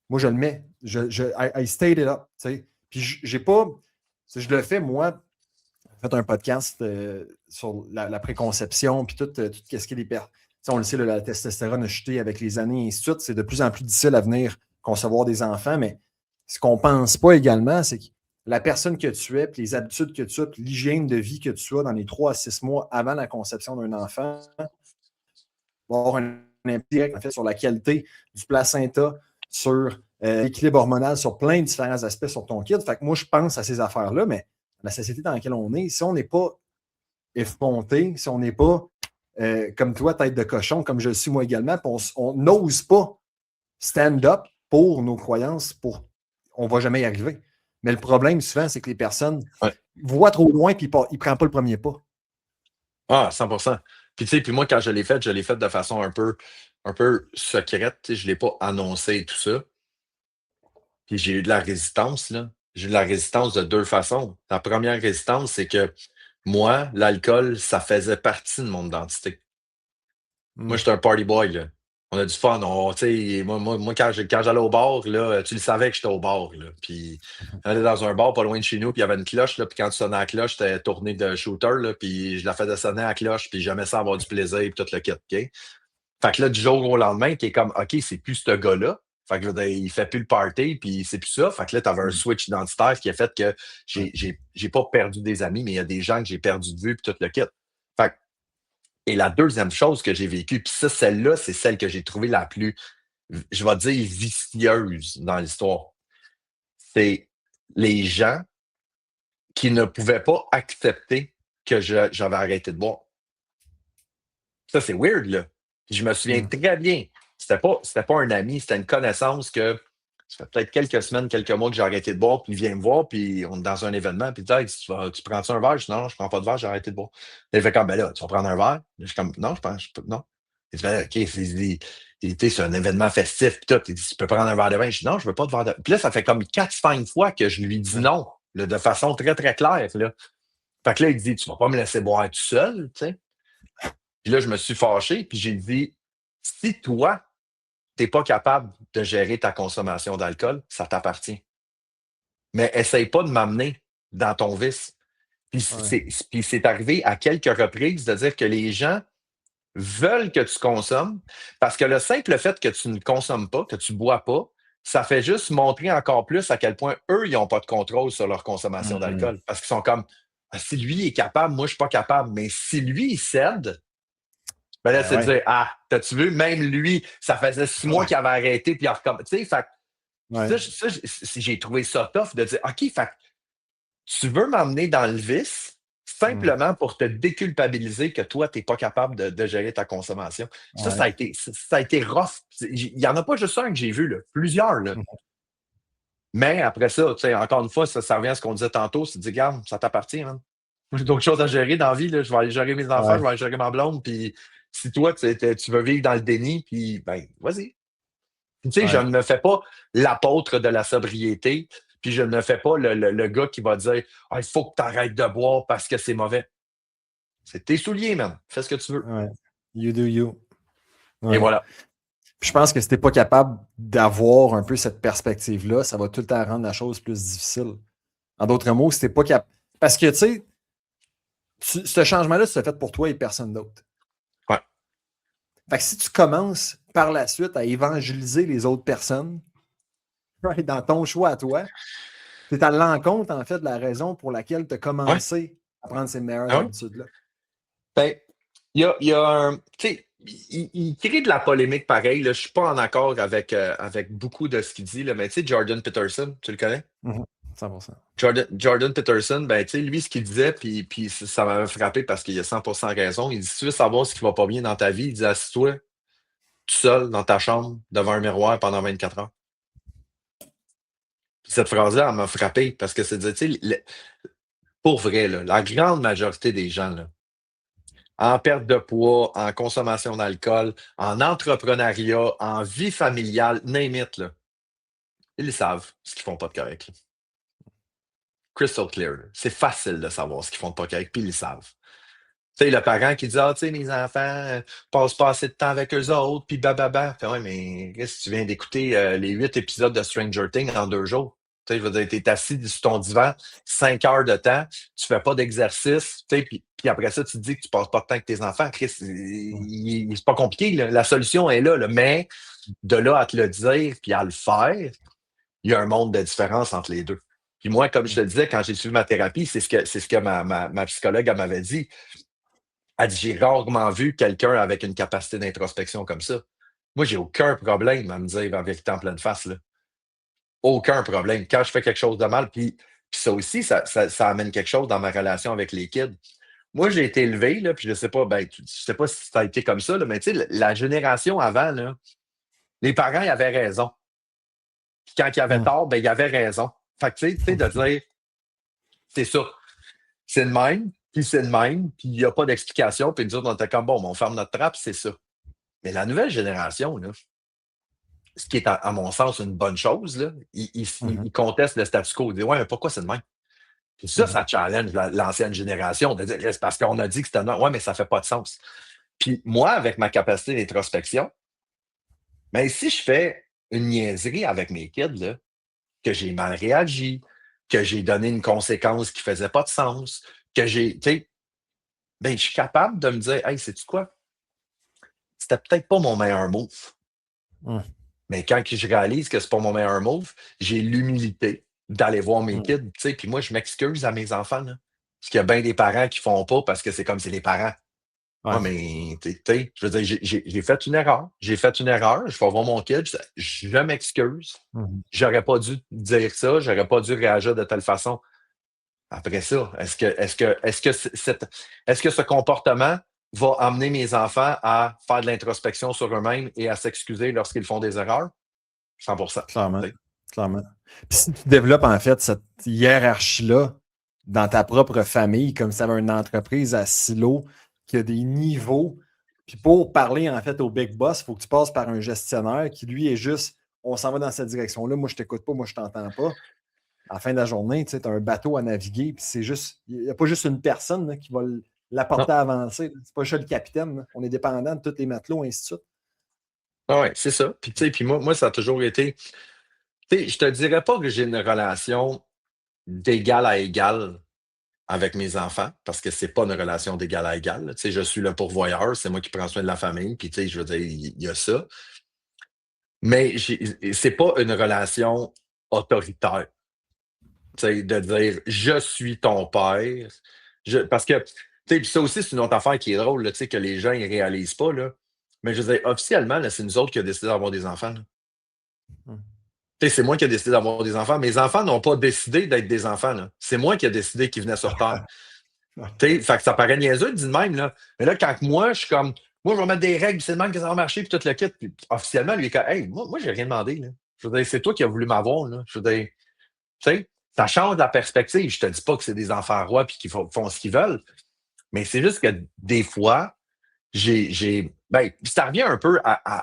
Moi, je le mets. I stayed it up. T'sais. Puis, j'ai pas. Je le fais, moi. J'ai fait un podcast sur la préconception, puis tout ce qui est des pertes. On le sait, la testostérone a chuté avec les années et ainsi de suite. C'est de plus en plus difficile à venir concevoir des enfants, mais ce qu'on ne pense pas également, c'est que la personne que tu es, puis les habitudes que tu as, puis l'hygiène de vie que tu as dans les 3 à 6 mois avant la conception d'un enfant va avoir un impact direct en fait, sur la qualité du placenta, sur l'équilibre hormonal, sur plein de différents aspects sur ton kid. Fait que moi, je pense à ces affaires-là, mais la société dans laquelle on est, si on n'est pas effronté, si on n'est pas comme toi, tête de cochon, comme je le suis moi également, on n'ose pas stand up pour nos croyances, on ne va jamais y arriver. Mais le problème, souvent, c'est que les personnes voient trop loin et ils ne prennent pas le premier pas. Ah, 100%. Puis tu sais, puis moi, quand je l'ai fait de façon un peu secrète. Je ne l'ai pas annoncé et tout ça. Puis j'ai eu de la résistance, là. J'ai eu de la résistance de 2 façons. La première résistance, c'est que moi, l'alcool, ça faisait partie de mon identité. Moi, j'étais un party boy, là. On a du fun. Moi quand j'allais au bar, là, tu le savais que j'étais au bar, là. Puis on allait dans un bar pas loin de chez nous, puis il y avait une cloche, là. Puis quand tu sonnais à la cloche, c'était tourné de shooter, là. Puis je la faisais sonner à la cloche, puis j'aimais ça avoir du plaisir, puis tout le kit, OK? Fait que là, du jour au lendemain, qui est comme, OK, c'est plus ce gars-là. Fait que là, il fait plus le party, puis c'est plus ça. Fait que là, t'avais un switch identitaire qui a fait que j'ai pas perdu des amis, mais il y a des gens que j'ai perdu de vue, puis tout le kit. Fait que, et la deuxième chose que j'ai vécue, puis ça, celle-là, c'est celle que j'ai trouvée la plus, je vais dire, vicieuse dans l'histoire. C'est les gens qui ne pouvaient pas accepter que j'avais arrêté de boire. Ça, c'est weird, là. Je me souviens très bien. C'était pas un ami, c'était une connaissance que ça fait peut-être quelques semaines, quelques mois que j'ai arrêté de boire, puis il vient me voir, puis on est dans un événement, puis il dit hey, tu prends-tu un verre? Je dis non, je prends pas de verre, j'ai arrêté de boire. Il fait comme ben là, tu vas prendre un verre? Je suis comme non, non. Il dit ben, OK, c'est un événement festif, puis tout. Il dit tu peux prendre un verre de vin. Je dis non, je veux pas de verre de vin. Puis là, ça fait comme 4-5 fois que je lui dis non, là, de façon très, très claire. Là. Fait que là, il dit tu vas pas me laisser boire tout seul, tu sais. Puis là, je me suis fâché, puis j'ai dit si toi, tu n'es pas capable de gérer ta consommation d'alcool, ça t'appartient. Mais essaye pas de m'amener dans ton vice. Puis c'est arrivé à quelques reprises de dire que les gens veulent que tu consommes parce que le simple fait que tu ne consommes pas, que tu ne bois pas, ça fait juste montrer encore plus à quel point eux, ils n'ont pas de contrôle sur leur consommation d'alcool. Parce qu'ils sont comme si lui est capable, moi, je ne suis pas capable. Mais si lui, il cède, ben là, c'est de dire, t'as-tu vu, même lui, ça faisait 6 mois qu'il avait arrêté, puis il a recommencé. Tu sais, fait j'ai trouvé ça tough de dire, OK, fait Tu veux m'emmener dans le vice Mm. simplement pour te déculpabiliser que toi, tu n'es pas capable de gérer ta consommation. Ça Ouais. a été rough. Il n'y en a pas juste un que j'ai vu, là, plusieurs. Là. Mhm. Mais après ça, tu sais, encore une fois, ça revient à ce qu'on disait tantôt. Tu te dis, regarde, ça t'appartient. Hein. Moi, j'ai d'autres choses à gérer dans la vie. Là. Je vais aller gérer mes enfants, je Ouais. vais aller gérer ma blonde. Puis si toi, tu veux vivre dans le déni, puis ben, vas-y. Tu sais, je Ouais. ne me fais pas l'apôtre de la sobriété, puis je ne me fais pas le gars qui va dire ah, il faut que tu arrêtes de boire parce que c'est mauvais. C'est tes souliers, man. Fais ce que tu veux. Ouais. You do you. Et Ouais. voilà. Puis je pense que si t'es pas capable d'avoir un peu cette perspective-là, ça va tout le temps rendre la chose plus difficile. En d'autres mots, si t'es pas capable. Parce que, tu sais, ce changement-là, c'est fait pour toi et personne d'autre. Ouais. Fait que si tu commences par la suite à évangéliser les autres personnes, right, dans ton choix à toi, tu es à l'encontre, en fait, de la raison pour laquelle tu as Ouais. commencé à prendre ces meilleures Ah ouais. habitudes-là. Ben, il y a un. Tu sais, il crée de la polémique pareil. Là. Je suis pas en accord avec beaucoup de ce qu'il dit, là, mais tu sais, Jordan Peterson, tu le connais? Mhm. 100%. Jordan Peterson, ben, tu sais, lui, ce qu'il disait, puis ça m'avait frappé parce qu'il a 100% raison. Il dit si tu veux savoir ce qui va pas bien dans ta vie, il dit assis-toi tout seul dans ta chambre devant un miroir pendant 24 heures. Puis cette phrase-là, elle m'a frappé parce que c'est de dire, tu sais, pour vrai, là, la grande majorité des gens, là, en perte de poids, en consommation d'alcool, en entrepreneuriat, en vie familiale, name it, là, ils savent ce qu'ils font pas de correct. Là. Crystal clear. Là. C'est facile de savoir ce qu'ils font de pas correct, puis ils le savent. Tu sais, le parent qui dit ah, tu sais, mes enfants passent pas assez de temps avec eux autres, puis bababa. Fait, ouais, mais qu'est-ce que tu viens d'écouter les 8 épisodes de Stranger Things en 2 jours? Tu sais, je veux dire, t'es assis sur ton divan 5 heures de temps, tu fais pas d'exercice, tu sais, puis après ça, tu te dis que tu passes pas de temps avec tes enfants. Chris, c'est pas compliqué, là. La solution est là, là, mais de là à te le dire puis à le faire, il y a un monde de différence entre les deux. Puis moi, comme je te le disais, quand j'ai suivi ma thérapie, c'est ce que ma psychologue elle m'avait dit. Elle dit, j'ai rarement vu quelqu'un avec une capacité d'introspection comme ça. Moi, j'ai aucun problème à me dire la vérité en pleine face. Là. Aucun problème. Quand je fais quelque chose de mal, puis ça aussi, ça amène quelque chose dans ma relation avec les kids. Moi, j'ai été élevé, là, puis je sais pas, ben, je sais pas si ça a été comme ça, là, mais tu sais, la génération avant, là, les parents, ils avaient raison. Puis quand ils avaient Mm. tort, ben, ils avaient raison. Fait que, tu sais, de dire, c'est ça. C'est le même, puis c'est le même, puis il n'y a pas d'explication, puis nous autres, on était comme, bon, on ferme notre trappe, c'est ça. Mais la nouvelle génération, là, ce qui est, à mon sens, une bonne chose, là, Mhm. ils contestent le statu quo. Ils disent, ouais, mais pourquoi c'est le même? Puis Mhm. ça challenge l'ancienne génération. De dire, c'est parce qu'on a dit que c'était le même. Ouais, mais ça fait pas de sens. Puis moi, avec ma capacité d'introspection, mais si je fais une niaiserie avec mes kids, là, que j'ai mal réagi, que j'ai donné une conséquence qui faisait pas de sens, que j'ai, tu sais, ben, je suis capable de me dire, hey, sais-tu quoi? C'était peut-être pas mon meilleur move. Mm. Mais quand je réalise que c'est pas mon meilleur move, j'ai l'humilité d'aller voir mes Mm. kids, tu sais, puis moi, je m'excuse à mes enfants, là. Parce qu'il y a bien des parents qui font pas parce que c'est comme c'est les parents. Ah, Ouais. mais, tu sais, je veux dire, j'ai fait une erreur. J'ai fait une erreur. Je vais voir mon kid. Je m'excuse. Mhm. J'aurais pas dû dire ça. J'aurais pas dû réagir de telle façon. Après ça, est-ce que ce comportement va amener mes enfants à faire de l'introspection sur eux-mêmes et à s'excuser lorsqu'ils font des erreurs? 100%. Clairement. Tu sais. Clairement. Puis si tu développes, en fait, cette hiérarchie-là dans ta propre famille, comme si tu avais une entreprise à silo, qui a des niveaux. Puis pour parler, en fait, au big boss, il faut que tu passes par un gestionnaire qui, lui, est juste on s'en va dans cette direction-là. Moi, je t'écoute pas, moi, je t'entends pas. À la fin de la journée, tu as un bateau à naviguer, puis c'est juste, il n'y a pas juste une personne là, qui va Non. l'apporter à avancer. C'est pas juste le capitaine. Là. On est dépendant de tous les matelots, ainsi de suite. Ah ouais, c'est ça. Puis, tu sais, puis moi, ça a toujours été. Tu sais, je te dirais pas que j'ai une relation d'égal à égal avec mes enfants, parce que c'est pas une relation d'égal à égal. Là. Tu sais, je suis le pourvoyeur, c'est moi qui prends soin de la famille, puis tu sais, je veux dire, il y a ça. Mais c'est pas une relation autoritaire. Tu sais, de dire je suis ton père. Parce que, tu sais, puis ça aussi, c'est une autre affaire qui est drôle, là, tu sais, que les gens ne réalisent pas. Là. Mais je veux dire, officiellement, là, c'est nous autres qui avons décidé d'avoir des enfants. Là. Hum. C'est moi qui ai décidé d'avoir des enfants. Mes enfants n'ont pas décidé d'être des enfants, là. C'est moi qui ai décidé qu'ils venaient sur Terre. Fait que ça paraît niaiseux, dit de même, là. Mais là, quand moi, je suis comme, moi, je vais mettre des règles, c'est le même que ça va marcher, puis tout le kit. Puis, officiellement, lui, il est comme, hey, moi j'ai rien demandé, là. Je veux dire, c'est toi qui as voulu m'avoir, là. Je veux dire, tu sais, ça change la perspective. Je te dis pas que c'est des enfants rois puis qu'ils font ce qu'ils veulent, mais c'est juste que des fois, ben, ça revient un peu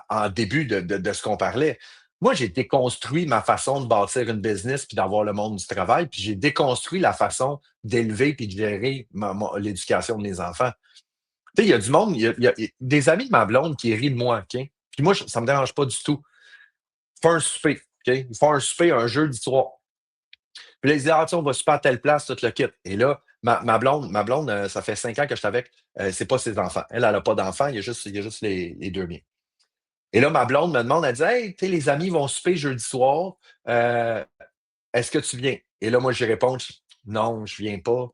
en début de ce qu'on parlait. Moi, j'ai déconstruit ma façon de bâtir une business puis d'avoir le monde du travail, puis j'ai déconstruit la façon d'élever puis de gérer l'éducation de mes enfants. Tu sais, il y a du monde, il y a des amis de ma blonde qui rient de moi, OK? Puis moi, ça me dérange pas du tout. Ils font un souper, OK? Ils font un souper un jeudi soir. Puis là, ils disent, ah, tu sais, on va super à telle place, tout le kit. Et là, ma blonde, ça fait 5 ans que je suis avec, c'est pas ses enfants. Elle n'a pas d'enfants, il y a juste les deux miens. Et là, ma blonde me demande, elle dit, hey, tu sais, les amis vont souper jeudi soir, euh, est-ce que tu viens? Et là, moi, je réponds, non, je viens pas.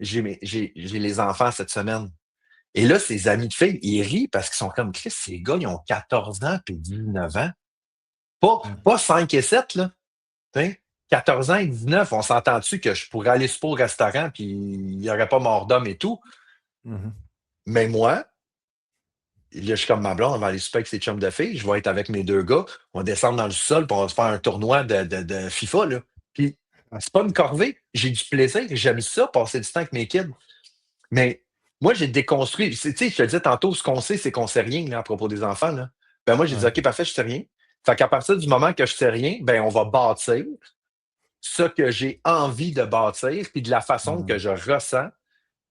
J'ai les enfants cette semaine. Et là, ses amis de filles, ils rient parce qu'ils sont comme, Chris, ces gars, ils ont 14 ans puis 19 ans. Pas 5 et 7 là. T'sais, 14 ans et 19, on s'entend-tu que je pourrais aller super au restaurant puis il n'y aurait pas mort d'homme et tout? Mhm. Mais moi, là, je suis comme ma blonde, on va aller super avec ses chums de filles, je vais être avec mes deux gars, on va descendre dans le sol puis on va se faire un tournoi de FIFA, là. Puis c'est pas une corvée, j'ai du plaisir, j'aime ça, passer du temps avec mes kids. Mais moi, j'ai déconstruit. Tu sais, je te disais tantôt, ce qu'on sait, c'est qu'on sait rien là, à propos des enfants. Là. Ben moi, j'ai dit, Ouais. OK, parfait, je sais rien. Fait qu'à partir du moment que je sais rien, ben on va bâtir ce que j'ai envie de bâtir, puis de la façon que Mhm. je ressens,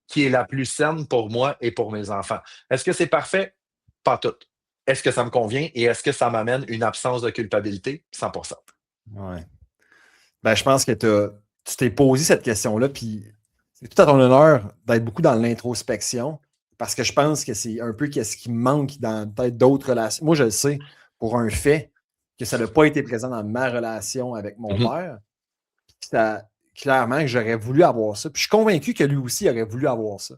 qui est la plus saine pour moi et pour mes enfants. Est-ce que c'est parfait? Pas tout. Est-ce que ça me convient et est-ce que ça m'amène une absence de culpabilité? 100%. Ouais. Ben, je pense que tu t'es posé cette question-là, puis c'est tout à ton honneur d'être beaucoup dans l'introspection, parce que je pense que c'est un peu qu'est-ce qui manque dans peut-être d'autres relations. Moi, je le sais pour un fait que ça n'a pas été présent dans ma relation avec mon Mhm. père. Ça, clairement que j'aurais voulu avoir ça. Puis je suis convaincu que lui aussi aurait voulu avoir ça.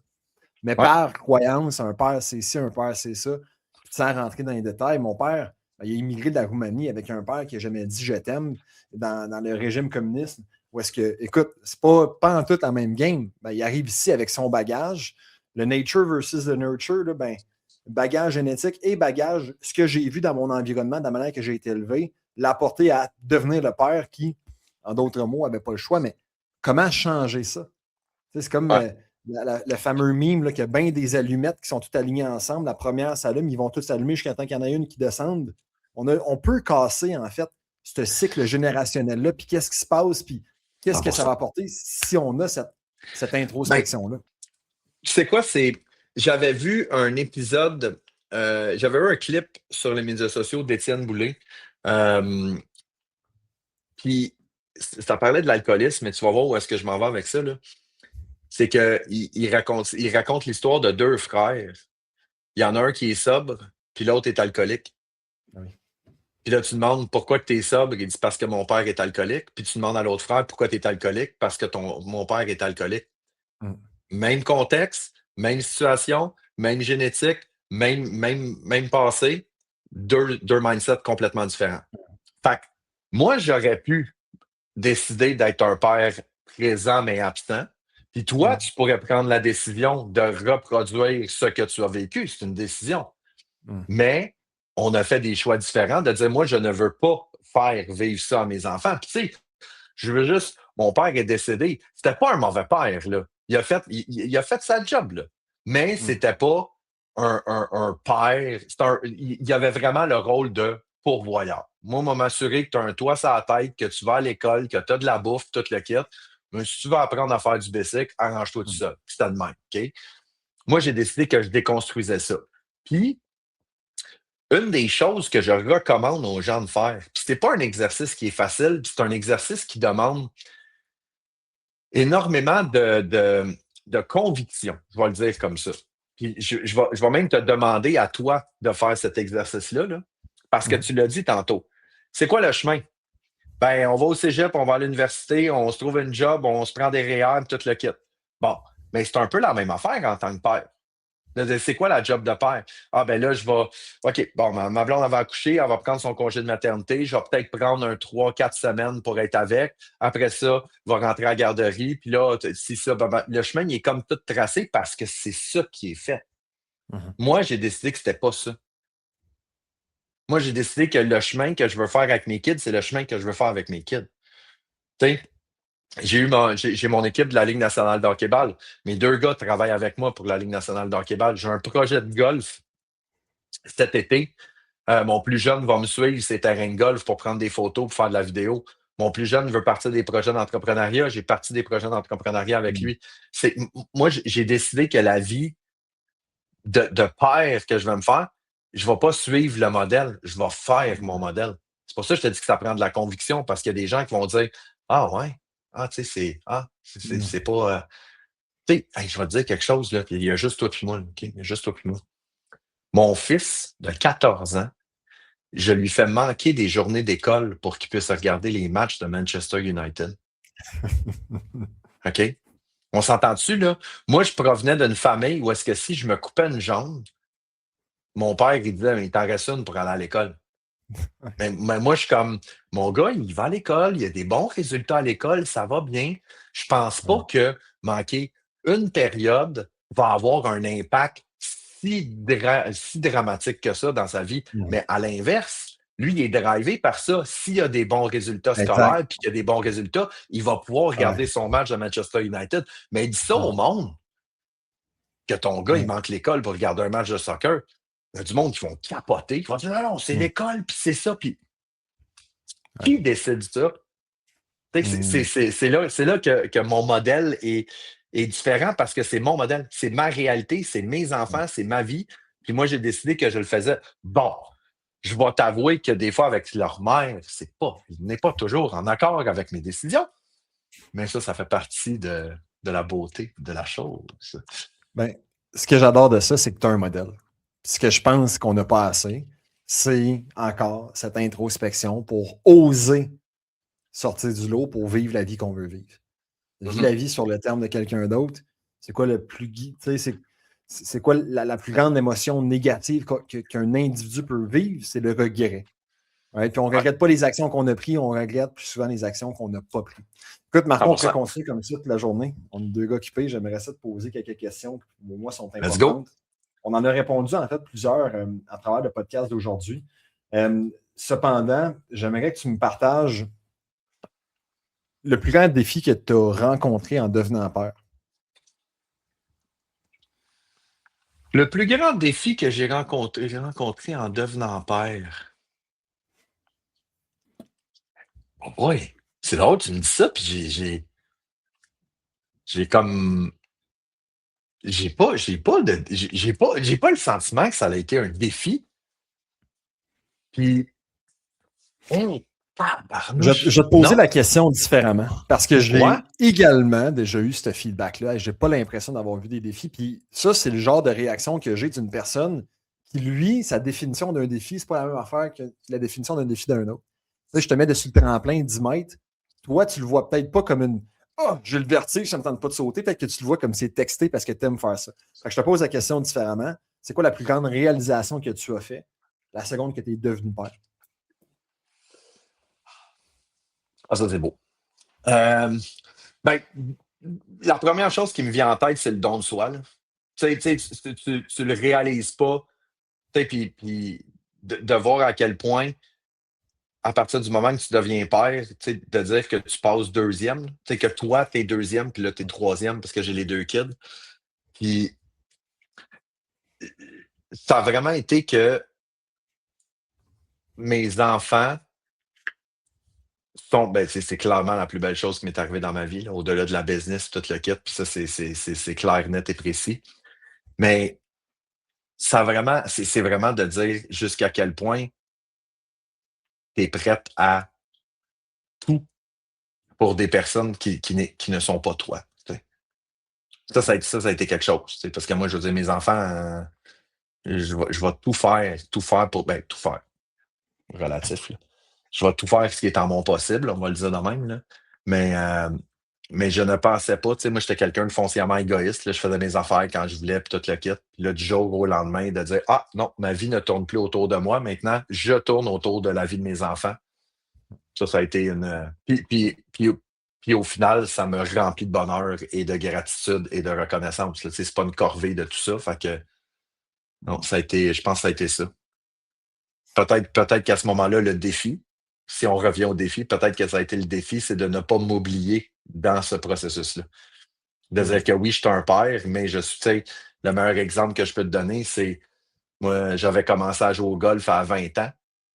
Mais Ouais. par croyance, un père c'est ci, un père c'est ça. Puis sans rentrer dans les détails, mon père, ben, il a immigré de la Roumanie avec un père qui n'a jamais dit je t'aime dans le régime communiste. Où est-ce que, écoute, c'est pas en tout la même game. Ben, il arrive ici avec son bagage. Le nature versus the nurture, là, ben, bagage génétique et bagage, ce que j'ai vu dans mon environnement, de la manière que j'ai été élevé, l'a porté à devenir le père qui, en d'autres mots, n'avait pas le choix. Mais comment changer ça? C'est comme Ouais. le fameux meme là, qu'il y a bien des allumettes qui sont toutes alignées ensemble. La première s'allume, ils vont tous s'allumer jusqu'à temps qu'il y en a une qui descende. On peut casser, en fait, ce cycle générationnel-là, puis qu'est-ce qui se passe, puis qu'est-ce que ça 100%. va apporter si on a cette Ben, introspection-là. tu sais quoi, j'avais vu un épisode, j'avais vu un clip sur les médias sociaux d'Étienne Boulay. euh, Puis ça parlait de l'alcoolisme, mais tu vas voir où est-ce que je m'en vais avec ça, là. C'est qu'il raconte l'histoire de deux frères. Il y en a un qui est sobre, puis l'autre est alcoolique. Oui. Puis là, tu demandes pourquoi tu es sobre. Il dit parce que mon père est alcoolique. Puis tu demandes à l'autre frère pourquoi tu es alcoolique, parce que mon père est alcoolique. Mm. Même contexte, même situation, même génétique, même passé, deux mindsets complètement différents. Fait que moi, j'aurais pu décider d'être un père présent mais absent. Puis toi, Mm. tu pourrais prendre la décision de reproduire ce que tu as vécu. C'est une décision. Mm. Mais on a fait des choix différents de dire, moi, je ne veux pas faire vivre ça à mes enfants. Puis tu sais, je veux juste, mon père est décédé. C'était pas un mauvais père, là. Il a fait sa job, là. Mais Mm. c'était pas un père. Il avait vraiment le rôle de pourvoyeur. Moi, je m'assurer que tu as un toit sur la tête, que tu vas à l'école, que tu as de la bouffe, tout le kit. Mais si tu veux apprendre à faire du bicycle, arrange-toi tout Mm. seul. C'était de même, OK? Moi, j'ai décidé que je déconstruisais ça. Puis, une des choses que je recommande aux gens de faire, puis c'est pas un exercice qui est facile, puis c'est un exercice qui demande énormément de conviction, je vais le dire comme ça. Puis je vais même te demander à toi de faire cet exercice-là, là, parce que Mm. tu l'as dit tantôt. C'est quoi le chemin? Ben, on va au cégep, on va à l'université, on se trouve une job, on se prend des REER, tout le kit. Bon, mais c'est un peu la même affaire en tant que père. C'est quoi la job de père? Ah, ben là, je vais. OK, bon, ma blonde, elle va accoucher, elle va prendre son congé de maternité. Je vais peut-être prendre un 3, 4 semaines pour être avec. Après ça, je vais rentrer à la garderie. Puis là, si ça, le chemin, il est comme tout tracé parce que c'est ça qui est fait. Mhm. Moi, j'ai décidé que c'était pas ça. Moi, j'ai décidé que le chemin que je veux faire avec mes kids, c'est le chemin que je veux faire avec mes kids. Tu sais, j'ai mon équipe de la Ligue nationale de hockey-ball. Mes 2 gars travaillent avec moi pour la Ligue nationale de hockey-ball. J'ai un projet de golf cet été. Mon plus jeune va me suivre ses terrains de golf pour prendre des photos, pour faire de la vidéo. Mon plus jeune veut partir des projets d'entrepreneuriat. J'ai parti des projets d'entrepreneuriat avec Mhm. lui. Moi, j'ai décidé que la vie de père que je vais me faire, je ne vais pas suivre le modèle, je vais faire mon modèle. C'est pour ça que je te dis que ça prend de la conviction, parce qu'il y a des gens qui vont dire Ah ouais, ah, tu sais, Mhm. c'est pas. Tu sais, hey, je vais te dire quelque chose, là, puis il y a juste toi et moi, OK? Il y a juste toi et moi. Mon fils de 14 ans, je lui fais manquer des journées d'école pour qu'il puisse regarder les matchs de Manchester United. OK? On s'entend dessus, là? Moi, je provenais d'une famille où est-ce que si je me coupais une jambe, mon père, il disait, mais il t'en reste une pour aller à l'école. Mais moi, je suis comme, mon gars, il va à l'école, il a des bons résultats à l'école, ça va bien. Je pense pas Ouais. que manquer une période va avoir un impact si dramatique que ça dans sa vie. Mhm. Mais à l'inverse, lui, il est drivé par ça. S'il a des bons résultats Exact. scolaires puis qu'il a des bons résultats, il va pouvoir Ouais. regarder son match de Manchester United. Mais il dit ça au Mhm. monde, que ton gars, il Ouais. manque l'école pour regarder un match de soccer. Il y a du monde qui vont capoter, qui vont dire, non, non, c'est Mhm. l'école, puis c'est ça, puis Ouais. qui décide ça? Tu sais, Mhm. c'est là que mon modèle est différent parce que c'est mon modèle, c'est ma réalité, c'est mes enfants, c'est ma vie. Puis moi, j'ai décidé que je le faisais. Bon, je vais t'avouer que des fois, avec leur mère, il n'est pas toujours en accord avec mes décisions, mais ça fait partie de la beauté de la chose. Ben, ce que j'adore de ça, c'est que tu as un modèle. Ce que je pense qu'on n'a pas assez, c'est encore cette introspection pour oser sortir du lot pour vivre la vie qu'on veut vivre. Vivre Mhm. la vie sur le terme de quelqu'un d'autre, c'est quoi le plus tu sais, c'est quoi la plus grande émotion négative qu'un individu peut vivre? C'est le regret. Ouais, puis on ne Ouais, regrette pas les actions qu'on a prises, on regrette plus souvent les actions qu'on n'a pas prises. Écoute, Marco, on pourrait 100%. continuer comme ça toute la journée. On est 2 gars occupés. J'aimerais ça te poser quelques questions qui, pour moi, sont Let's go. importantes. On en a répondu, en fait, plusieurs à travers le podcast d'aujourd'hui. Cependant, j'aimerais que tu me partages le plus grand défi que tu as rencontré en devenant père. Le plus grand défi que j'ai rencontré en devenant père. Oh boy, c'est drôle, tu me dis ça, puis j'ai comme j'ai pas le sentiment que ça a été un défi. Puis, hey, Je vais tabarnouche. te poser Non. la question différemment parce que Ouais. j'ai également déjà eu ce feedback-là et je n'ai pas l'impression d'avoir vu des défis. Puis ça, c'est le genre de réaction que j'ai d'une personne qui, lui, sa définition d'un défi, c'est pas la même affaire que la définition d'un défi d'un autre. Tu sais, je te mets dessus le tremplin 10 mètres. Toi, tu le vois peut-être pas comme une Ah, j'ai le vertige, ça ne me tente pas de sauter. Peut-être que tu le vois comme c'est texté parce que tu aimes faire ça. Fait que je te pose la question différemment. C'est quoi la plus grande réalisation que tu as fait la seconde que tu es devenu père? Ah, ça, c'est beau. Euh, ben, la première chose qui me vient en tête, c'est le don de soi, là. Tu le réalises pas, tu sais, puis de voir à quel point, à partir du moment que tu deviens père, tu sais, de dire que tu passes deuxième, tu sais, que toi, t'es deuxième, puis là, t'es troisième parce que j'ai les 2 kids. Puis ça a vraiment été que mes enfants c'est clairement la plus belle chose qui m'est arrivée dans ma vie, là, au-delà de la business, tout le kit, puis ça, c'est clair, net et précis. Mais c'est vraiment de dire jusqu'à quel point tu es prête à tout pour des personnes qui ne sont pas toi. Tu sais. Ça a été quelque chose. Tu sais, parce que moi, je veux dire, mes enfants, je vais tout faire pour, tout faire, relatif, là. Je vais tout faire ce qui est en mon possible, on va le dire de même, là. Mais Mais je ne pensais pas, tu sais, moi, j'étais quelqu'un de foncièrement égoïste. Là, je faisais mes affaires quand je voulais, puis tout le kit. Puis là, du jour au lendemain, de dire, ah non, ma vie ne tourne plus autour de moi. Maintenant, je tourne autour de la vie de mes enfants. Ça a été une. Puis au final, ça me remplit de bonheur et de gratitude et de reconnaissance. Là. Tu sais, c'est pas une corvée de tout ça. Fait que, non, ça a été, je pense que ça a été ça. Peut-être qu'à ce moment-là, le défi, si on revient au défi, peut-être que ça a été le défi, c'est de ne pas m'oublier dans ce processus-là. De dire que oui, je suis un père, mais je suis, tu sais, le meilleur exemple que je peux te donner, c'est moi, j'avais commencé à jouer au golf à 20 ans.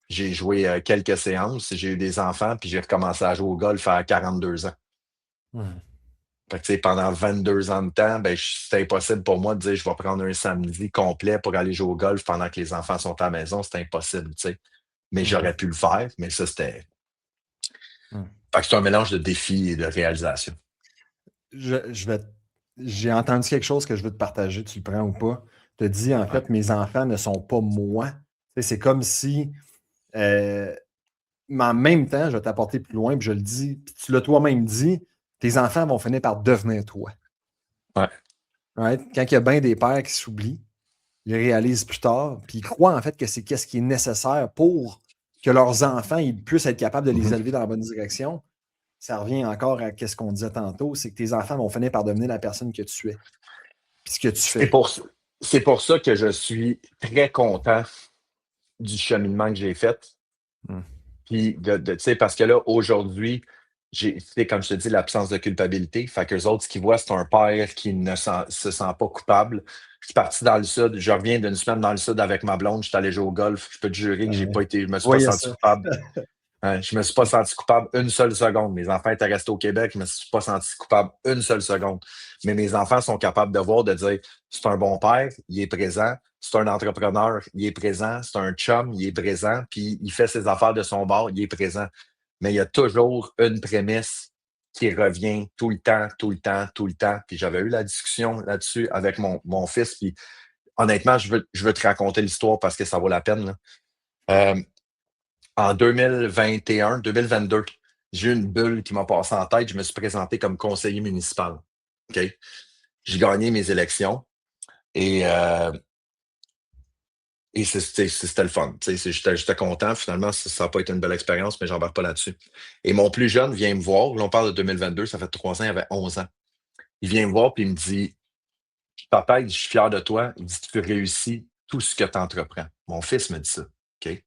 J'ai joué quelques séances, j'ai eu des enfants, puis j'ai recommencé à jouer au golf à 42 ans. Mhm. Fait que, tu sais, pendant 22 ans de temps, ben, c'était impossible pour moi de dire je vais prendre un samedi complet pour aller jouer au golf pendant que les enfants sont à la maison. C'était impossible, tu sais. Mais Mhm. j'aurais pu le faire, mais ça, c'était. Mhm. Fait que c'est un mélange de défis et de réalisation. Je vais, j'ai entendu quelque chose que je veux te partager, tu le prends ou pas. Tu as dit, en Ouais. fait, mes enfants ne sont pas moi. Tu sais, c'est comme si, euh, mais en même temps, je vais t'apporter plus loin, puis je le dis, puis tu l'as toi-même dit, tes enfants vont finir par devenir toi. Ouais. Right? Quand il y a bien des pères qui s'oublient, ils réalisent plus tard, puis ils croient en fait que c'est qu'est-ce qui est nécessaire pour que leurs enfants ils puissent être capables de les Mhm. élever dans la bonne direction. Ça revient encore à ce qu'on disait tantôt, c'est que tes enfants vont finir par devenir la personne que tu es, puis ce que tu C'est fais. pour, c'est pour ça que je suis très content du cheminement que j'ai fait. Hmm. Puis, tu sais, parce que là, aujourd'hui, tu sais, comme je te dis, l'absence de culpabilité. Fait qu'eux autres, ce qu'ils voient, c'est un père qui ne se sent pas coupable. Je suis parti dans le sud. Je reviens d'une semaine dans le sud avec ma blonde. Je suis allé jouer au golf. Je peux te jurer que j'ai pas été, je me Je suis pas voyais senti ça. coupable. Hein, je me suis pas senti coupable une seule seconde. Mes enfants étaient restés au Québec, je me suis pas senti coupable une seule seconde. Mais mes enfants sont capables de voir, de dire, c'est un bon père, il est présent, c'est un entrepreneur, il est présent, c'est un chum, il est présent, puis il fait ses affaires de son bord, il est présent. Mais il y a toujours une prémisse qui revient tout le temps, tout le temps, tout le temps. Puis j'avais eu la discussion là-dessus avec mon fils, puis honnêtement, je veux te raconter l'histoire parce que ça vaut la peine, là. Euh, En 2021, 2022, j'ai eu une bulle qui m'a passé en tête. Je me suis présenté comme conseiller municipal. OK? J'ai gagné mes élections et, euh, et c'était le fun. J'étais content. Finalement, ça n'a pas été une belle expérience, mais j'embarque pas là-dessus. Et mon plus jeune vient me voir. Là, on parle de 2022, ça fait 3 ans, il avait 11 ans. Il vient me voir et il me dit, papa, je suis fier de toi. Il dit, tu réussis tout ce que tu entreprends. Mon fils me dit ça. OK?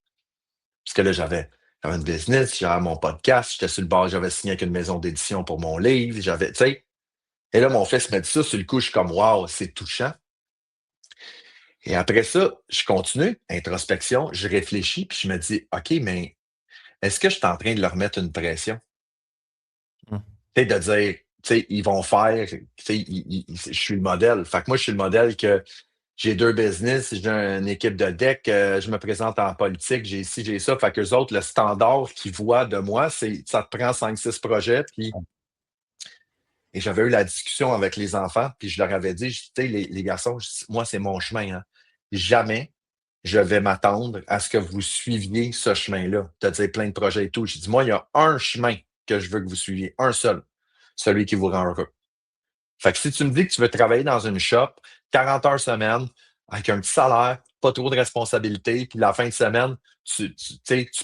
Parce que là, j'avais une business, j'avais mon podcast, j'étais sur le bord, j'avais signé avec une maison d'édition pour mon livre, tu sais. Et là, mon fils me dit ça, sur le coup, je suis comme, waouh, c'est touchant. Et après ça, je continue, introspection, je réfléchis, puis je me dis, OK, mais est-ce que je suis en train de leur mettre une pression? Hmm. Tu sais, de dire, tu sais, ils vont faire, tu sais, je suis le modèle. Fait que moi, je suis le modèle que j'ai 2 business, j'ai une équipe de deck, je me présente en politique, j'ai ci, j'ai ça. Fait qu'eux autres, le standard qu'ils voient de moi, c'est ça te prend 5, 6 projets. Et j'avais eu la discussion avec les enfants, puis je leur avais dit, tu sais, les garçons, moi, c'est mon chemin. Hein. Jamais je vais m'attendre à ce que vous suiviez ce chemin-là. Tu as dit plein de projets et tout. J'ai dit, moi, il y a un chemin que je veux que vous suiviez, un seul, celui qui vous rend heureux. Fait que si tu me dis que tu veux travailler dans une shop, 40 heures semaine, avec un petit salaire, pas trop de responsabilités, puis la fin de semaine, tu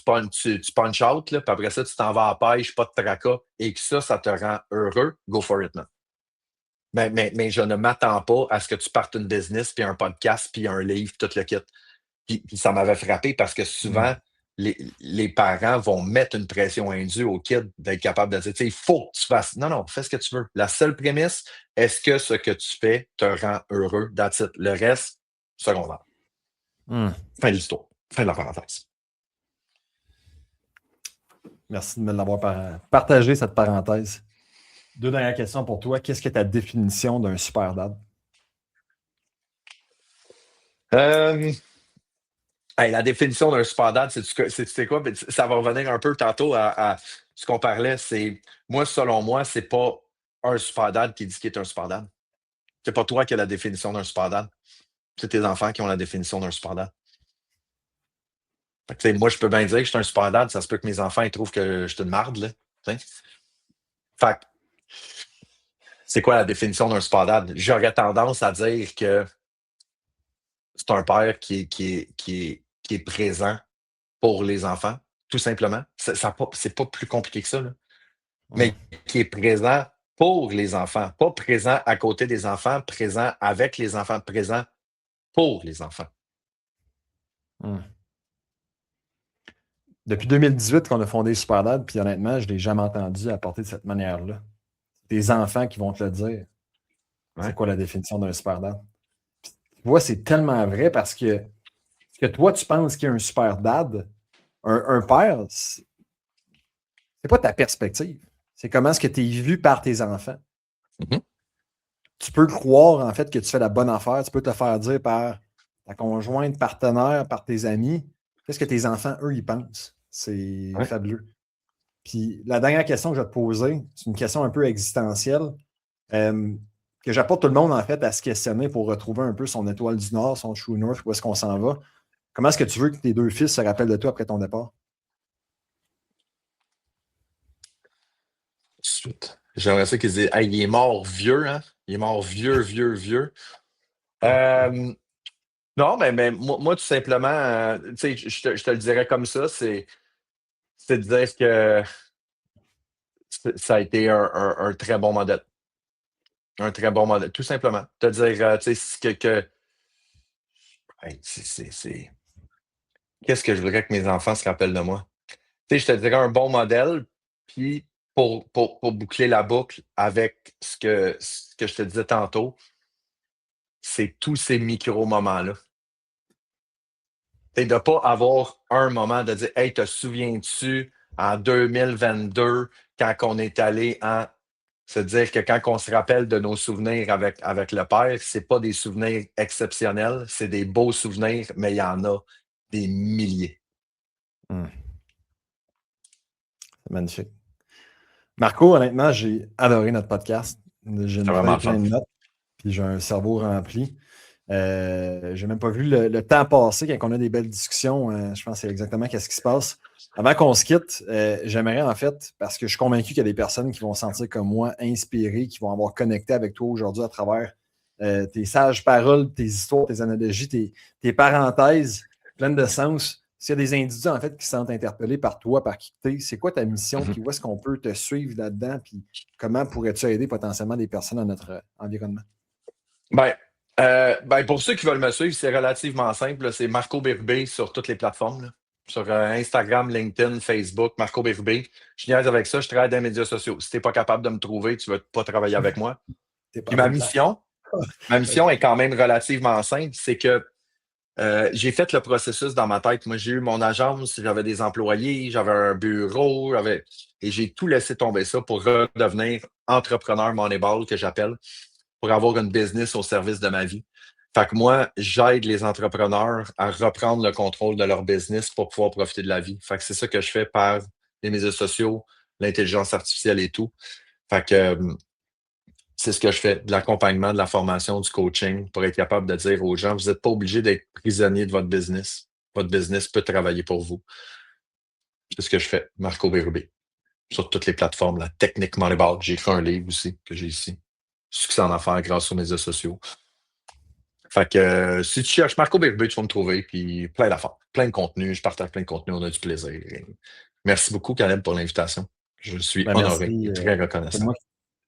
punch out, là, puis après ça, tu t'en vas à la pêche, pas de tracas, et que ça te rend heureux, go for it, man. Mais je ne m'attends pas à ce que tu partes une business, puis un podcast, puis un livre, tout le kit. Puis ça m'avait frappé parce que Hmm. souvent, les parents vont mettre une pression indue au kid d'être capable de dire, tu sais, il faut que tu fasses. Non, non, fais ce que tu veux. La seule prémisse, est-ce que ce que tu fais te rend heureux? That's it. Le reste, secondaire. Hmm. Fin de l'histoire. Fin de la parenthèse. Merci de me l'avoir partagé, cette parenthèse. Deux dernières questions pour toi. Qu'est-ce que ta définition d'un super dad? Euh, hey, la définition d'un super dad, c'est quoi? Ça va revenir un peu tantôt à ce qu'on parlait. C'est moi, selon moi, c'est pas un super dad qui dit qu'il est un super dad. C'est pas toi qui as la définition d'un super dad. C'est tes enfants qui ont la définition d'un super dad. Fait que, tu sais, moi, je peux bien dire que je suis un super dad. Ça se peut que mes enfants ils trouvent que je suis une marde. Là, tu sais. Fait que c'est quoi la définition d'un super dad? J'aurais tendance à dire que c'est un père qui est présent pour les enfants, tout simplement. C'est pas plus compliqué que ça, là. Hum, Mais qui est présent pour les enfants, pas présent à côté des enfants, présent avec les enfants, présent pour les enfants. hum. Depuis 2018 qu'on a fondé Superdad, puis honnêtement, je ne l'ai jamais entendu apporter de cette manière-là. Des enfants qui vont te le dire. C'est Ouais. quoi la définition d'un Superdad? Tu vois, c'est tellement vrai parce que ce que toi, tu penses qu'il y a un Superdad, un père, c'est pas ta perspective. C'est comment est-ce que tu es vu par tes enfants. Mhm. Tu peux croire, en fait, que tu fais la bonne affaire. Tu peux te faire dire par ta conjointe, partenaire, par tes amis. Qu'est-ce que tes enfants, eux, ils pensent? C'est Ouais. fabuleux. Puis la dernière question que je vais te poser, c'est une question un peu existentielle, euh, que j'apporte tout le monde, en fait, à se questionner pour retrouver un peu son étoile du Nord, son true north, où est-ce qu'on s'en va. Comment est-ce que tu veux que tes deux fils se rappellent de toi après ton départ? Suite. J'aimerais ça qu'ils disent hey, il est mort vieux, hein? Il est mort vieux, vieux, vieux. Euh, non, mais moi, tout simplement, tu sais, je te le dirais comme ça, c'est de dire que ça a été un très bon modèle. Un très bon modèle, tout simplement. Te dire, tu sais, hey, qu'est-ce que je voudrais que mes enfants se rappellent de moi? Tu sais, je te dirais un bon modèle, puis pour boucler la boucle avec ce que je te disais tantôt, c'est tous ces micro-moments-là. Et de ne pas avoir un moment de dire hey, te souviens-tu en 2022, quand on est allé en. Se dire que quand on se rappelle de nos souvenirs avec le père, c'est pas des souvenirs exceptionnels, c'est des beaux souvenirs, mais il y en a des milliers. Hum, c'est magnifique. Marco, honnêtement, j'ai adoré notre podcast. J'ai C'est une vraiment feuille le fun. pleine de notes, puis j'ai un cerveau rempli. J'ai même pas vu le temps passer quand on a des belles discussions. Je pense que c'est exactement ce qui se passe. Avant qu'on se quitte, j'aimerais en fait, parce que je suis convaincu qu'il y a des personnes qui vont se sentir comme moi, inspirées, qui vont avoir connecté avec toi aujourd'hui à travers tes sages paroles, tes histoires, tes analogies, tes parenthèses pleines de sens. S'il y a des individus en fait qui se sentent interpellés par toi, par qui tu es, c'est quoi ta mission, Mhm. puis où est-ce qu'on peut te suivre là-dedans, puis comment pourrais-tu aider potentiellement des personnes dans notre environnement? Ben, pour ceux qui veulent me suivre, c'est relativement simple, là. C'est Marco Bérubé sur toutes les plateformes, là. Sur Instagram, LinkedIn, Facebook, Marco Bérubé. Je niaise avec ça, je travaille dans les médias sociaux. Si tu n'es pas capable de me trouver, tu ne veux pas travailler avec moi. T'es pas Puis à bonne place. ma mission est quand même relativement simple, c'est que j'ai fait le processus dans ma tête. Moi, j'ai eu mon agence, j'avais des employés, j'avais un bureau, et j'ai tout laissé tomber ça pour redevenir entrepreneur Moneyball, que j'appelle, pour avoir une business au service de ma vie. Fait que moi, j'aide les entrepreneurs à reprendre le contrôle de leur business pour pouvoir profiter de la vie. Fait que c'est ça que je fais par les médias sociaux, l'intelligence artificielle et tout. Fait que c'est ce que je fais, de l'accompagnement, de la formation, du coaching, pour être capable de dire aux gens, vous n'êtes pas obligé d'être prisonnier de votre business. Votre business peut travailler pour vous. C'est ce que je fais, Marco Bérubé, sur toutes les plateformes, la technique Moneyball. J'ai écrit un livre aussi que j'ai ici. Succès en affaires grâce aux médias sociaux. Fait que si tu cherches Marco Bérubé, tu vas me trouver, puis plein d'affaires, plein de contenu. Je partage plein de contenu, on a du plaisir. Et merci beaucoup, Caleb, pour l'invitation. Je suis Ben, honoré merci. et très C'est reconnaissant. moi,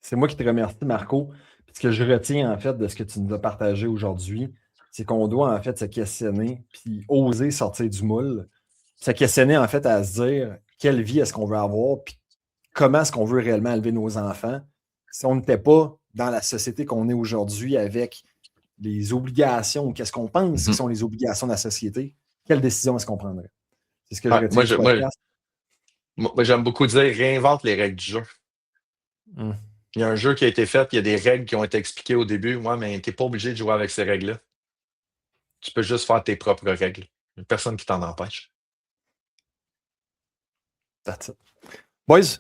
c'est moi qui te remercie, Marco. Puis ce que je retiens, en fait, de ce que tu nous as partagé aujourd'hui, c'est qu'on doit, en fait, se questionner puis oser sortir du moule. Se questionner, en fait, à se dire quelle vie est-ce qu'on veut avoir, puis comment est-ce qu'on veut réellement élever nos enfants. Si on n'était pas dans la société qu'on est aujourd'hui avec les obligations, ou qu'est-ce qu'on pense qui Mhm. sont les obligations de la société, quelle décision est-ce qu'on prendrait? C'est ce que je Ouais, retiens du podcast. moi, j'aime beaucoup dire réinvente les règles du jeu. Hum, Il y a un jeu qui a été fait, il y a des règles qui ont été expliquées au début. Ouais, mais tu n'es pas obligé de jouer avec ces règles-là. Tu peux juste faire tes propres règles. Il n'y a personne qui t'en empêche. that's it. Boys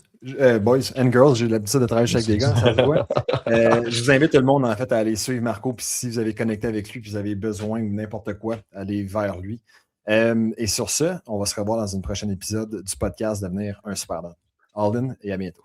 and girls, j'ai l'habitude de travailler avec des gars, ça se voit. Je vous invite tout le monde en fait à aller suivre Marco, puis si vous avez connecté avec lui, puis vous avez besoin de n'importe quoi, allez vers lui. Et sur ce, on va se revoir dans un prochain épisode du podcast Devenir un super dad. Alden et à bientôt.